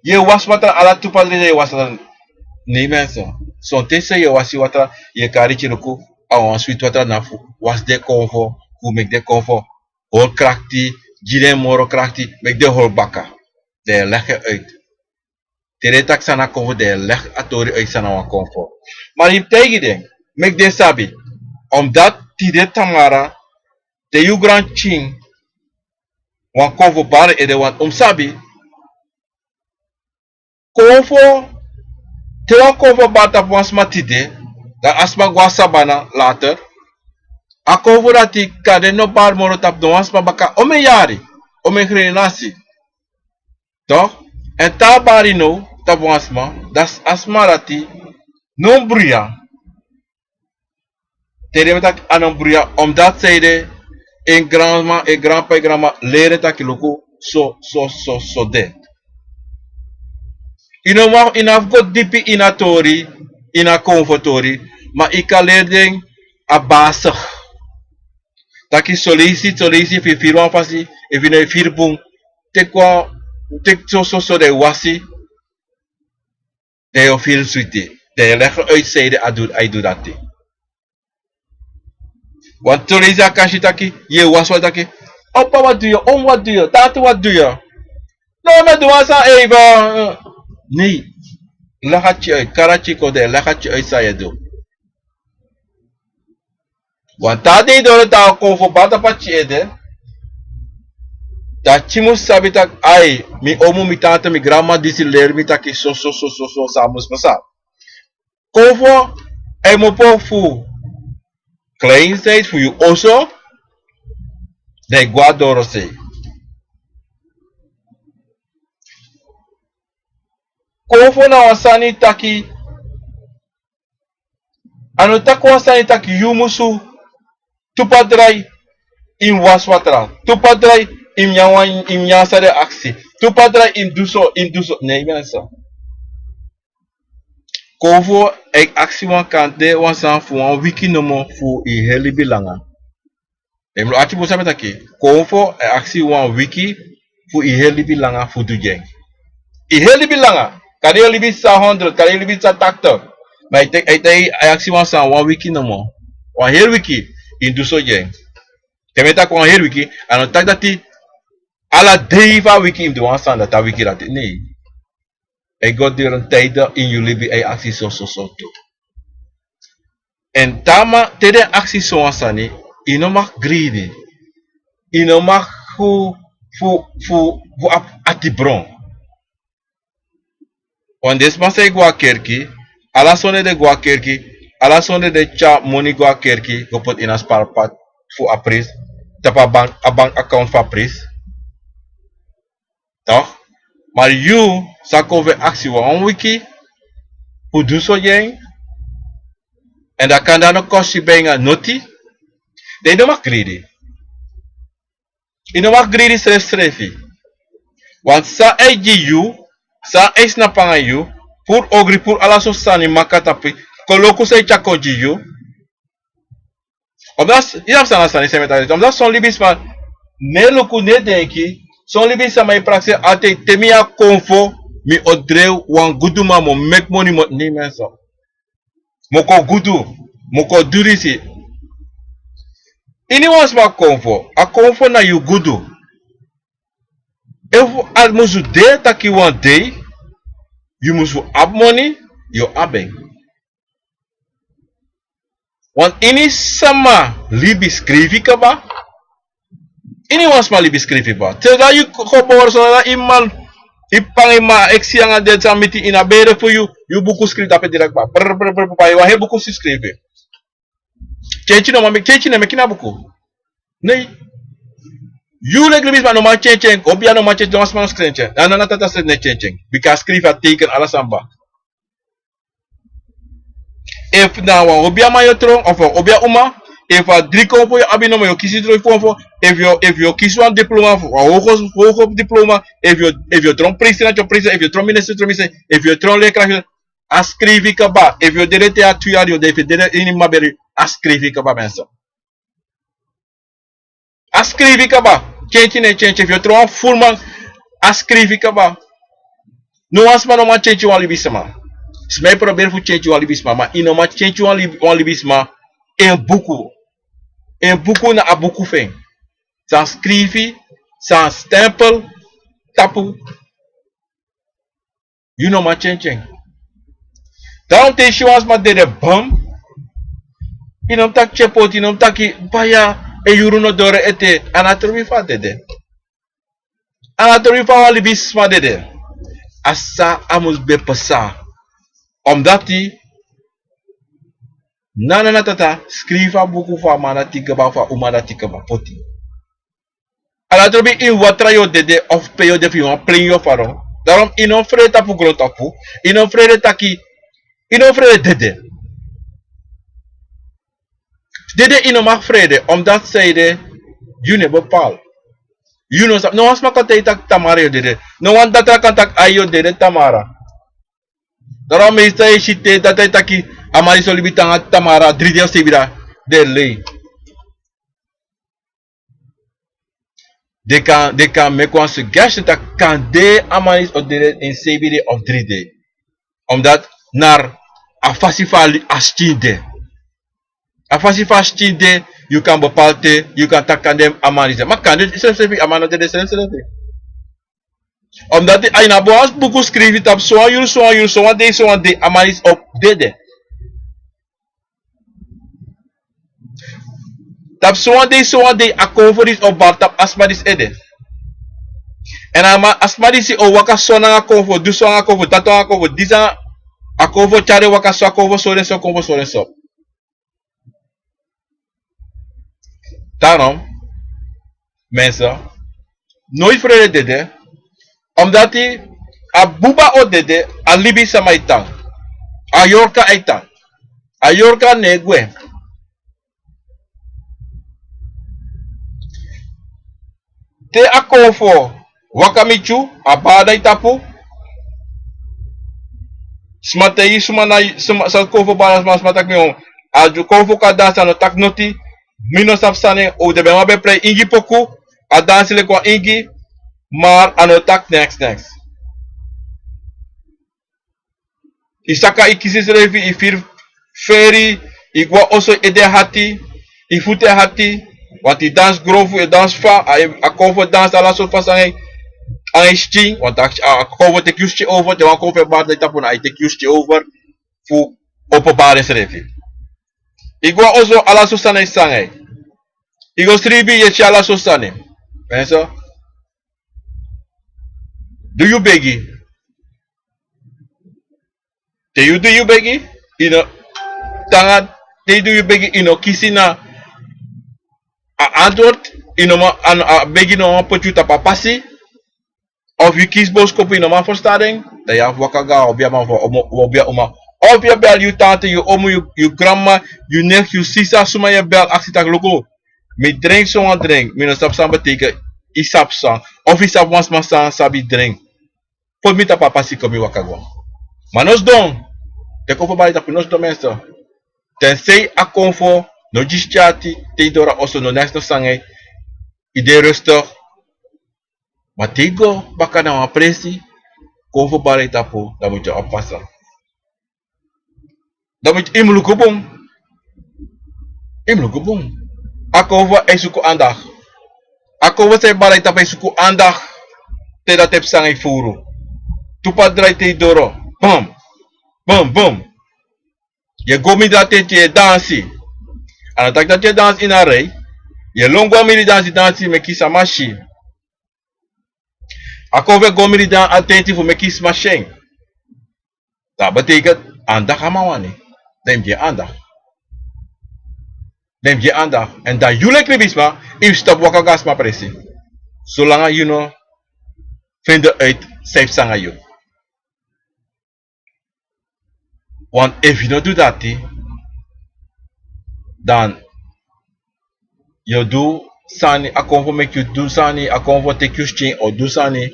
je was watra ala tupadre je was watra nee mensen. Son tese je wasi watra je kari chiruku a ensuite watra na was de konvo ku mek de konvo hol krakti jile moro krakti mek de hol baka de legge uit. Tere tak sana konvo de leg atori uit sana wa konvo. Maar je tegen ding mek de sabi omdat ti de tamara de yu grand ching wan konvo bare ede wan sabi konvo te wan konvo bata wan smatide dan asma gwa sabana later A konfo dati kade no bar moro tap do mas baka ome yari. Ome nasi. Toch? En tabari no tap wasma. Das asma dati non bruya. Tere tak anon bruya. Omdat zeide en grandma en grandpa en grandma leren tak loko so de. Ino mag inaf go dipi inatori ina konfotori. Ma ika lerding a basig. Taki solisi fi firwan fasi e vine firbung tekwa tek so de wasi de yo fir suite de leggen uitzijde ai doet dat ding. Want solisi akashi taki je was wat taki opa wat doe je om wat doe je tatu wat doe je nou met doe asa even nee lagat je uit karachi kode lagat je uit sa je doe. Want tadi door ta konfo bata pachi ede da chimus sabi tak ai mi omu mi tante mi grandma disi ler mi taki so samus pasa. Konfo ai mo po fu klein steeds fu you also de guadoro sei. Konfo na wasani taki anu tak wasani taki yumusu tupadrai in waswatra tupadrai im nyasa de aksi tupadrai in duso nee mensen. Konfo ek aksi wan kante wan san fu wan wiki nomo fu I heli bilanga. Emlo ati bosa metaki. Konfo ek aksi wan wiki fu I heli bilanga fu du jeng. I heli bilanga. Kade yo libi sa 100, kade yo libi sa takter. Maar ik aksi wan san wan wiki nomo. Wan hel wiki in duso jeng. Temeta ko wan hel wiki ano tak dati ala deva wiki im de wan san dat wiki dati. Nee. Ik got door een tijd in jullie bij actie zo toe. En tama tede actie zo asani, ino mag greedy. Ino mag fu atibron. Want des man say gwa kerki, ala sonde de gwa kerki, ala sonde de cha money gwa kerki, go put in a sparpat fu apris, tapa bank account fa pris. Toch? Maar you sa kove actie wan wiki fu do so jeng en dat kan dan ook kost benga noti. De no mag greedy. Ino mag greedy strefi. Want sa eji you, sa es na panga you, pur ogri pur ala so sani makatapi, koloko se chakoji you. Omdat inap sana sani semetari. Omdat son libis man ne loku ne denki, son libis sa mai praxe ate temia konfo mi odreu wan guduma mo make money mo ni menso. Moko gudu, moko durisi. Ini was ma konfo, a konfo na you gudu. If al musu de taki one day, you musu have money, you abeng. Want ini sama libi skrivi kaba. Ini was ma libi skrivi ba. Tela you kobor so na iman ipang ima eksi yang ada sa miti ina bere for you buku skrivi dapat direct ba. Per wa he buku si skrivi. Chenchi no mami chenchi na mekina buku. Nei. You like libis ma no ma chenchen, obia no ma chenchen no ma skrenchen. Na tata se ne chenchen. Because skrivi a teken ala samba. If na wa obia ma yotron of obia uma, if a driko for abi no yo kisi tro for if you kiss one diploma for hoog diploma, if you tron president if you tron minister if you tron lekker ascrivi kaba, if you did it at 2 jaar you did it in maberi ascrivi kaba mensen. Ascrivi kaba, change if you tron full man ascrivi kaba. No as man no man change one libisma. Smij probeer voor change one libisma, maar ino ma change one libisma in buku. In buku na abuku feng. San skrivi, san stempel, tapu. You know ma change. Daarom tegen je was maar de bam. Inom tak chepot, inom taki baya e yuru no dore ete. Anatrovi fa dede. Anatrovi fa wali bisma dede. Asa amus be pesa. Omdat die Nana tata, skriva buku fa mana tika ba fa umana tika ba poti. Ala trobi in watra yo dede of pe yo de fi wan plin yo faro. Daarom ino frede tapu gro tapu, ino frede taki, ino frede dede. Dede ino mag vrede, omdat zij de june bepaal. Juno no was makatay tak tamara yo dede. No wan datra kan tak ayo dede tamara. Daarom meestal je ziet dat hij taki amari solibitang at tamara 3 of sebira de lei. De kan make one suggestion dat kan de amaris of de in sebire of 3D. Omdat naar afasifali astinde. Afasifa astinde, you kan bepalte, you kan tak kan dem amaris. Maar kan dit zelfs amano de zelfs. Omdat hij na boas buku schrijft op zo'n de amaris op dede. Tap zo'n de akonforis op bar tap asmadis ede. En asmadisi o waka sona akonfo, du sona akonfo, tato akonfo, disa akonfo chare waka so akonfo soren so. Daarom, mensen, nooit vrede dede. Omdat hij a buba o dede a libi samaitang. A yorka aitan. A yorka negwe. Te a konfo wakamichu a badai tapu. Smatei sumana sal konfo balas smatak mi a ju konfo ka dansa no tak noti. Mino sapsane o de bema be play ingi poku. A dansile kwa ingi. Maar ano tak next. Isaka ikisi revi ifir feri igwa also ede hati ifute hati want i dans grofu e dans fa a konfo dans ala so fasange an sting want a konfo te kyusti over de wan konfo bar de tapuna I te kyusti over fu openbare revi igwa also ala so sange sange igo stribi ye ala so sane penso do you begi do you begi ino tanga do you begi ino kisina a antwoord ino ma begi no potu tapa passi of you kies boskopu ino ma verstaring da ya wakaga obia ma obia uma obia bel you tante you omu you grandma you neef you sisa suma je bel actie tak loko me drink so aan drink me no stap san beteken isap san of isap wans ma san sabi drink pot mi tapa passi komi wakago manos don te konfo bali tapu nos domesto tensei a konfo no jischati te dora also no next no sange ide rustig matigo baka na presi konfo bali tapu dan moet je oppassen dan moet je imlukubong a konfo e suku aandacht a konfo se bali tapu e suku aandacht te dat heb sange furu tupa drai te doro bum je gomi dat je dansi en dat dat je dans in een rij je longwa miri dansi me kisa mashi akove gomi dan attenti voor me kis machine dat betekent aandacht amawani neem je aandacht en dan jullie kribisma if stop wakagas ma presi zolang you know vinden uit safe sanga you. Want if you don't do that, dan you do sani a convo make you do sani a convo take you chain or do sani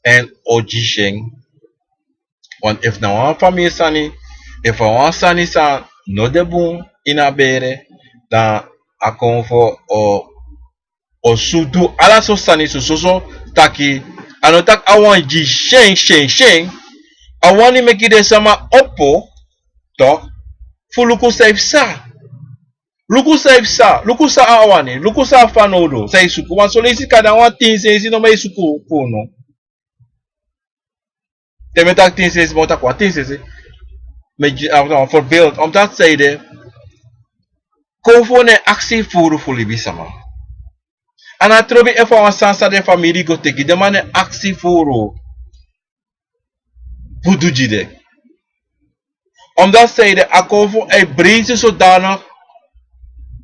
and ojisheng. Want if na one family sani, if I want sani san no de boom in a bere, dan a convo or sudu ala so sani so taki anotak I want jisheng. I want to make it sama oppo. Toch? Voor luku safe sa. Luku sa awani. Luku sa fanodo. Say suku. Want so lazy kada want things say no may suku kono. Temetak things says monta kwa things say. Voorbeeld omdat zij de konfone actie voeren voor libisama. En a trobi even een sansa de familie go teki de man actie voeren. Budu jide. Omdat zij de akovo e breedte zodanig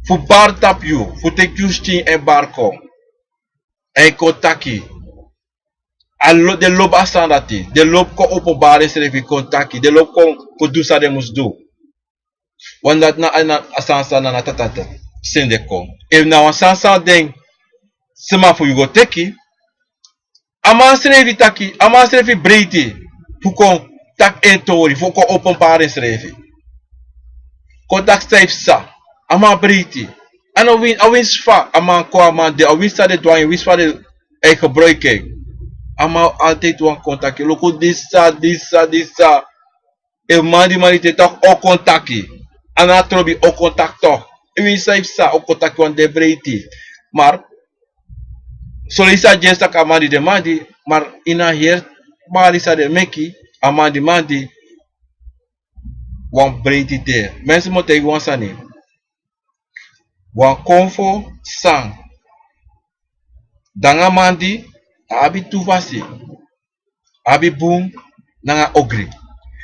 voor bar tap you, voor tek you stin en bar kom. En kontaki. De loop asandati, de loop ko openbaar is revi kontaki, de loop ko do sa de mus do. Want dat na asansa na tatata, sende kom. If na asansa den, sema voor you go teki, amasrevi taki, amasrevi breedte, voor kon tak en tori, voor kon openbaar is revi. Kontak safe sa, ama breedte. En awin sfa, ama ko ama de, awin sa de douane, win sfa de gebruiken. Ama altijd wan contacte. Loko disa. E mandi te toch o contacte. Ana trobi o contact toch. E win safe sa o contact wan de breedte. Maar solisa jesta ka mandi de mandi, maar ina hier bali sa de meki, amandi mandi wan breedte te. Mensen moeten tegen wan sani. Wan konfo sang. Danga mandi abi tuvasi. Abi boom nanga ogri.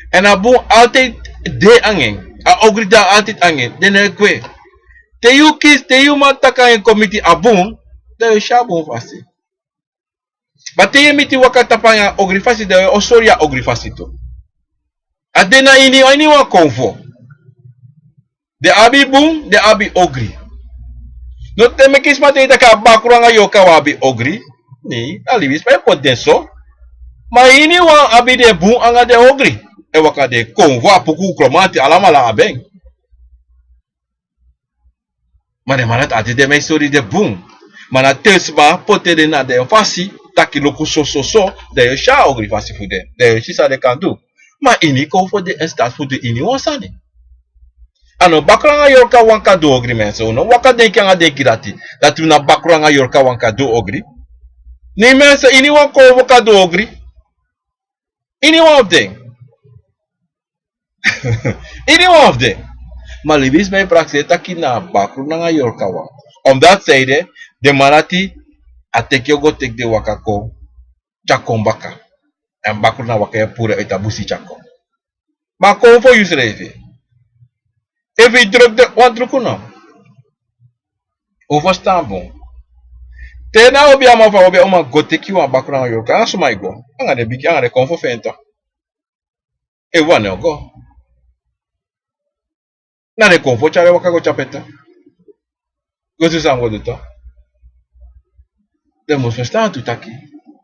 En a boom altijd de angen. A ogri da altijd angen. Den kwe. Te you kiss, te you mataka en committee a boom, da you sha boom fasi. But te you miti wakatapa ya ogri fasi, da you osori ya ogri fasi to. A dena ini wa konfo. De abi boom, de abi ogri. No te me kiss mate ka bakuranga yoka wabi ogri. Ni, alibis pa po denso. Ma ini wa abi de boom anga de ogri. E waka de konvo apuku kromati alamala abeng. Ma de manat ati de me story de boom. Mana tesma pote de na de fasi. Taki loku so. De yo sha ogri fasi fude. De yo shisa de kandu. Ma ini konvo de instant fude ini wansani. Ano bakranga yorka wanka do ogri mensen. No waka denki anga denki dati. Dat u na bakranga yorka wanka do ogri. Ni mensen ini wan konvo ka do ogri. Ini one of them. Ini one of them. Maar libis mijn praxis taki na bakranga nga yorka wan. Omdat zeide de manati ateke go tek de wakako chakombaka. En bakranga waka ya pure etabusi chako. Maar konvo yusrevi. If je druk de wat druk nou. Overstaan bon. Tena obi ama fa obi oma go teki wa background yo kan so my go. Anga de biki anga de konfo fenta. E wane go. Na de konfo chare waka go chapeta. Go tu sango de to. De mos verstaan tu taki.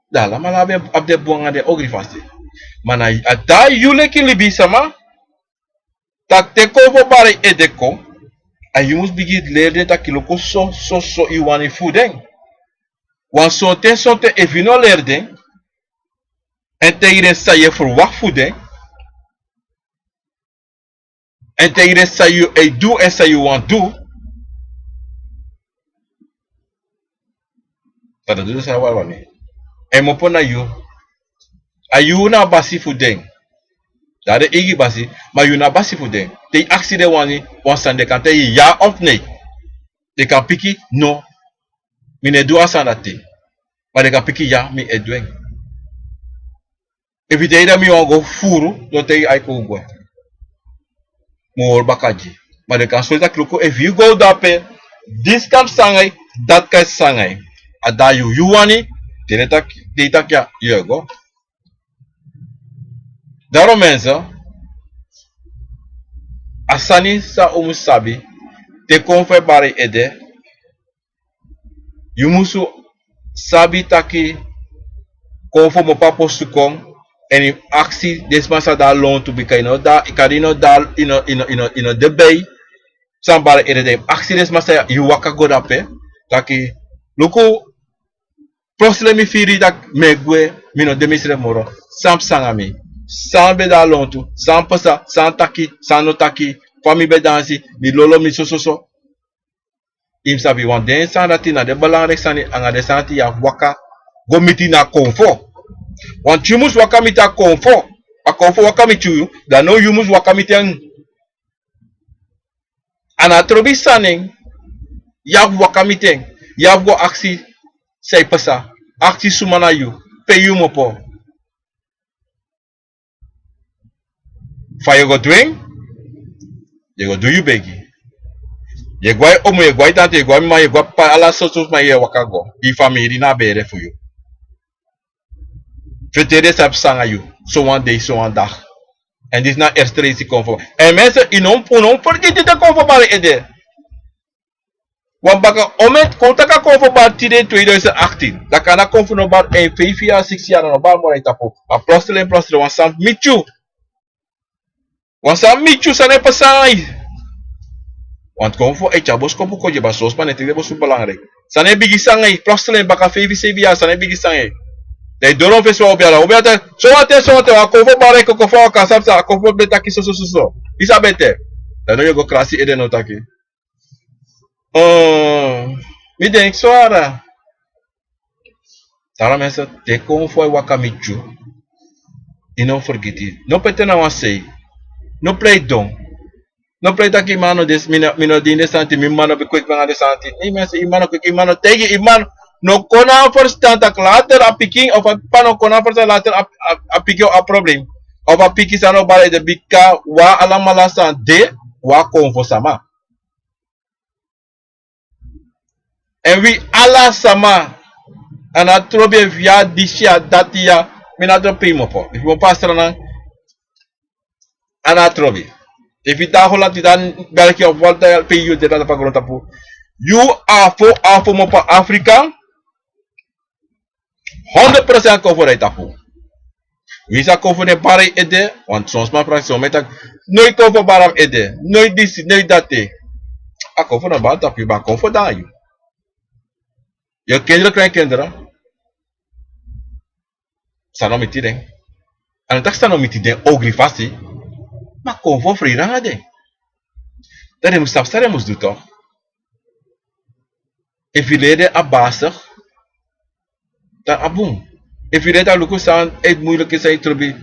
Dala mala ab de bonga de ogri fasti. Mana ata yule ki libi sama. Tak te konfo bare edeko. And you must begin learning that kiloko so you want food then. Wan sonte if you no leer den. En te iren saye voor wat food den. En te iren saye e do en saye want do. Dat doe je wel wanneer. En mo pona you. Ayu na basi food den. Dat de igi basi, maar you na basi food den. Te accident wani wan sande kan te ja of nee. Te kan piki no. Mine do asandate. Maar de kan piki ja mi edwen. If you da mi go furu, do te aiko go. More bakaji. Maar de kan solta kloko if you go dape, this kan sangai, that kan sangai. Ada you wani, te tak ya, you go. Daarom mensen, asani sa umusabi, te konfe bare ede, you musu sabi taki konfo mo pa postu kom, en in actie desmasa da loon to bika da ikarino da de bay, san bare ede actie desmasa you waka go dape, taki loko proslemi firi tak megwe mino demisre moro, sam sangami. Sans be da lontu, sans pasa, sans taki, sans no taki, fami be dansi, mi lolo mi so. Im sabi wan den san dati na de belangrijk sani anga de santi ya waka go miti na konfo. Want you must waka miti a konfo. A konfo waka miti you, da no you must waka miti ang. Ana trobi saning, ya waka miti, ya go aksi say pasa, aksi sumana you, pay you mo po. Fa you go doing? Je go do you begi. Je guai omo je guai tante je guai ma je guai pa ala sosos ma je wakago. Die familie na bere voor you. Vertelde sap sanga you. So one day, so one dag. En dit is na eerste race conform. En mensen in onom vergeet dit te conformare ede. Want baka omet kontaka conformar tide 2018. Dat kan na conformar en 5 jaar, 6 jaar no bar mo itapo. Maar plotseling want sam michu. Want sam michu sa ne pasai. Want conform e chabos kopu ko je basos pa netik de bos belangrijk. Sa ne bigi sangai plotseling baka 5 7 jaar sa ne bigi sangai. Dai doron fe so obiara so ate wa conform bare ko conform ka sapsa conform beta ki so. Isa bete. Dan no yo go klasi ede no taki. Me denk soara. Tara mensen, te kon foi wakamichu. E não forget it. No pete na wasei. No play don. No play taki mano des mino dine santi mi mano be quick banga de santi. Ni mensen imano quick imano tegi imano no kona verstand tak later a picking of a pano kona verstand later a picking a problem. Of a picking sano bale de bika wa alamala san de wa konfo sama. En wie ala sama ana trobe via disia datia minato primo po. If mo pastor na ana trobe. If ita hola ti dan belki of volta pe you de ta pagoro tapu. You are for mo pa Africa 100% cover tapu. Visa cover de pare ede want soms ma praxo metak noi cover baram ede. Noi dis noi date. A cover na ba tapu ba cover da you. Je kinderen krijgen kinderen. Staan met die ding. En dat staan met die ding ook rivasi. Maar kom voor vrij ding. Dat je moet stapstaan moest doen toch. If je leden abasig. Dan aboom. If je leden loko staan het moeilijk is hij trobi.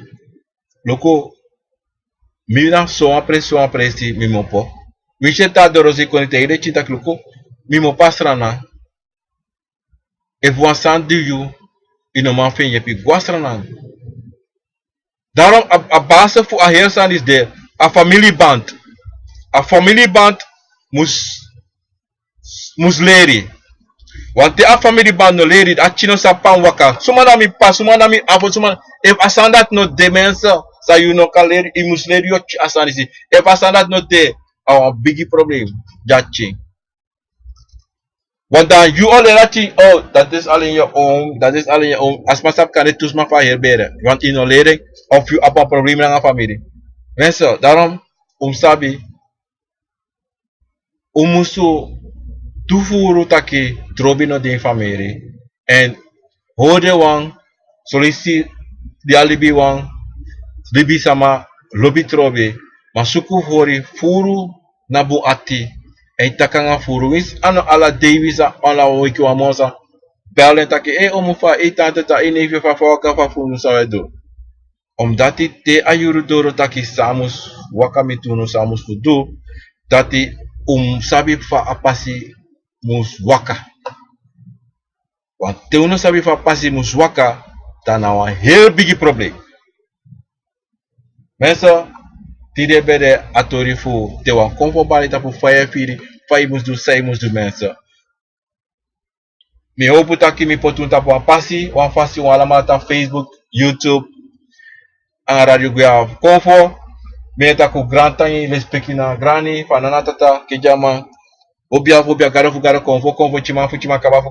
Loko. Mina so apresi mimopo. Wie je ta dorosi kon te ide chita loko. Mimopa strana. If one stand do you, man vind je pi guastranan. Daarom a basis voor a heersan is de a familieband. A familieband moest leren. Want de a familieband no leren, a chino sa pan waka. Sumana mi pa, sumana mi apo, sumana. If asandat no de mensen, sa you no kan leren, i moest leren yo asanisi. If asandat no de, a biggie probleem, jatching. Want dan you already dat is al in je oom, dat is al in je oom. Als masap kan het toesma van hier beren. Want in een lering of je op een probleem in een familie. Mensen, daarom sabi musu toevoeren taki trobino de familie. En hoorde wang, solici di alibi wang, libi sama, lobby trobi. Maar suku hori furu nabu ati. En takanga furu is ano ala Davisa ala wiki wa mosa bellen taki omufa tante ta neefje van volka van furu zou do. Omdat die te ayuru doro taki samus wakamituno samus do dat die sabi fa apasi mus waka. Want te uno sabi fa apasi mus waka dan nou een heel big probleem. Mensen tide bede atori fu te wan conformabili tapu fire firi fai mus do sai mus do mensen. Mi hope taki mi potun tapu wan pasi wan fasi wan alamata Facebook, YouTube, en Radio Guia Convo. Mi taku grantangi lespekina grani fanana tata kejama obia gara convo chima kaba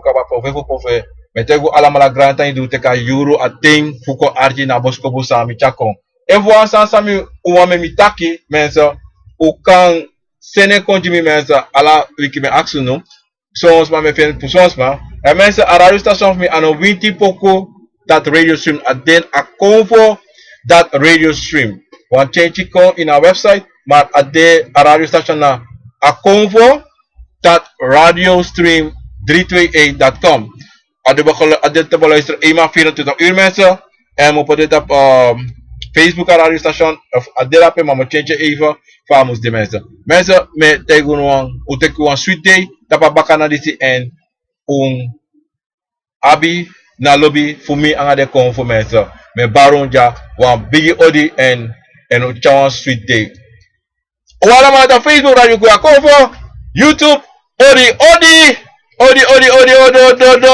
pove. Metego alamala grantangi do teka euro ating fuko arji na bosko busa mi chakon. En voor sami uwame mitaki mensen u kan sene konji mi mensen ala wiki me aksu no soms ma me fen soms ma en mensen a radio station mi ano winti poko dat radio stream aden a convo dat radio stream wan change ko in our website maar ade a radio station na a convo dat radio stream 328.com ade te beluisteren eenmaal 24 uur mensen en we poten het op Facebook radio station of adelape maar moet change even famous de mensen. Mensen met tegen een sweet day dat bakana disi en abi na lobby voor mij aan de convo mensen. Met baronja wan big odi en chawan sweet day. Wala man ta Facebook Radio Kuya Konfo, YouTube, Odi,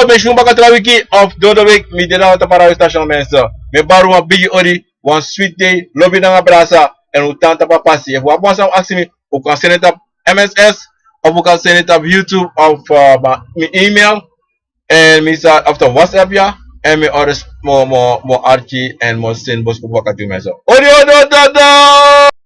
me shumba katra wiki of Dodo Week, mi dena ta para station mensa. Me baru ma bigi Odi, one sweet day, lobby na abraça, and u tanta pa passi. If you want some ask me, you can send it up MSS, or you can send it up YouTube of my email, and me after WhatsApp ya, and me orders more Archie and more send boss ko wakati mensa. Odi.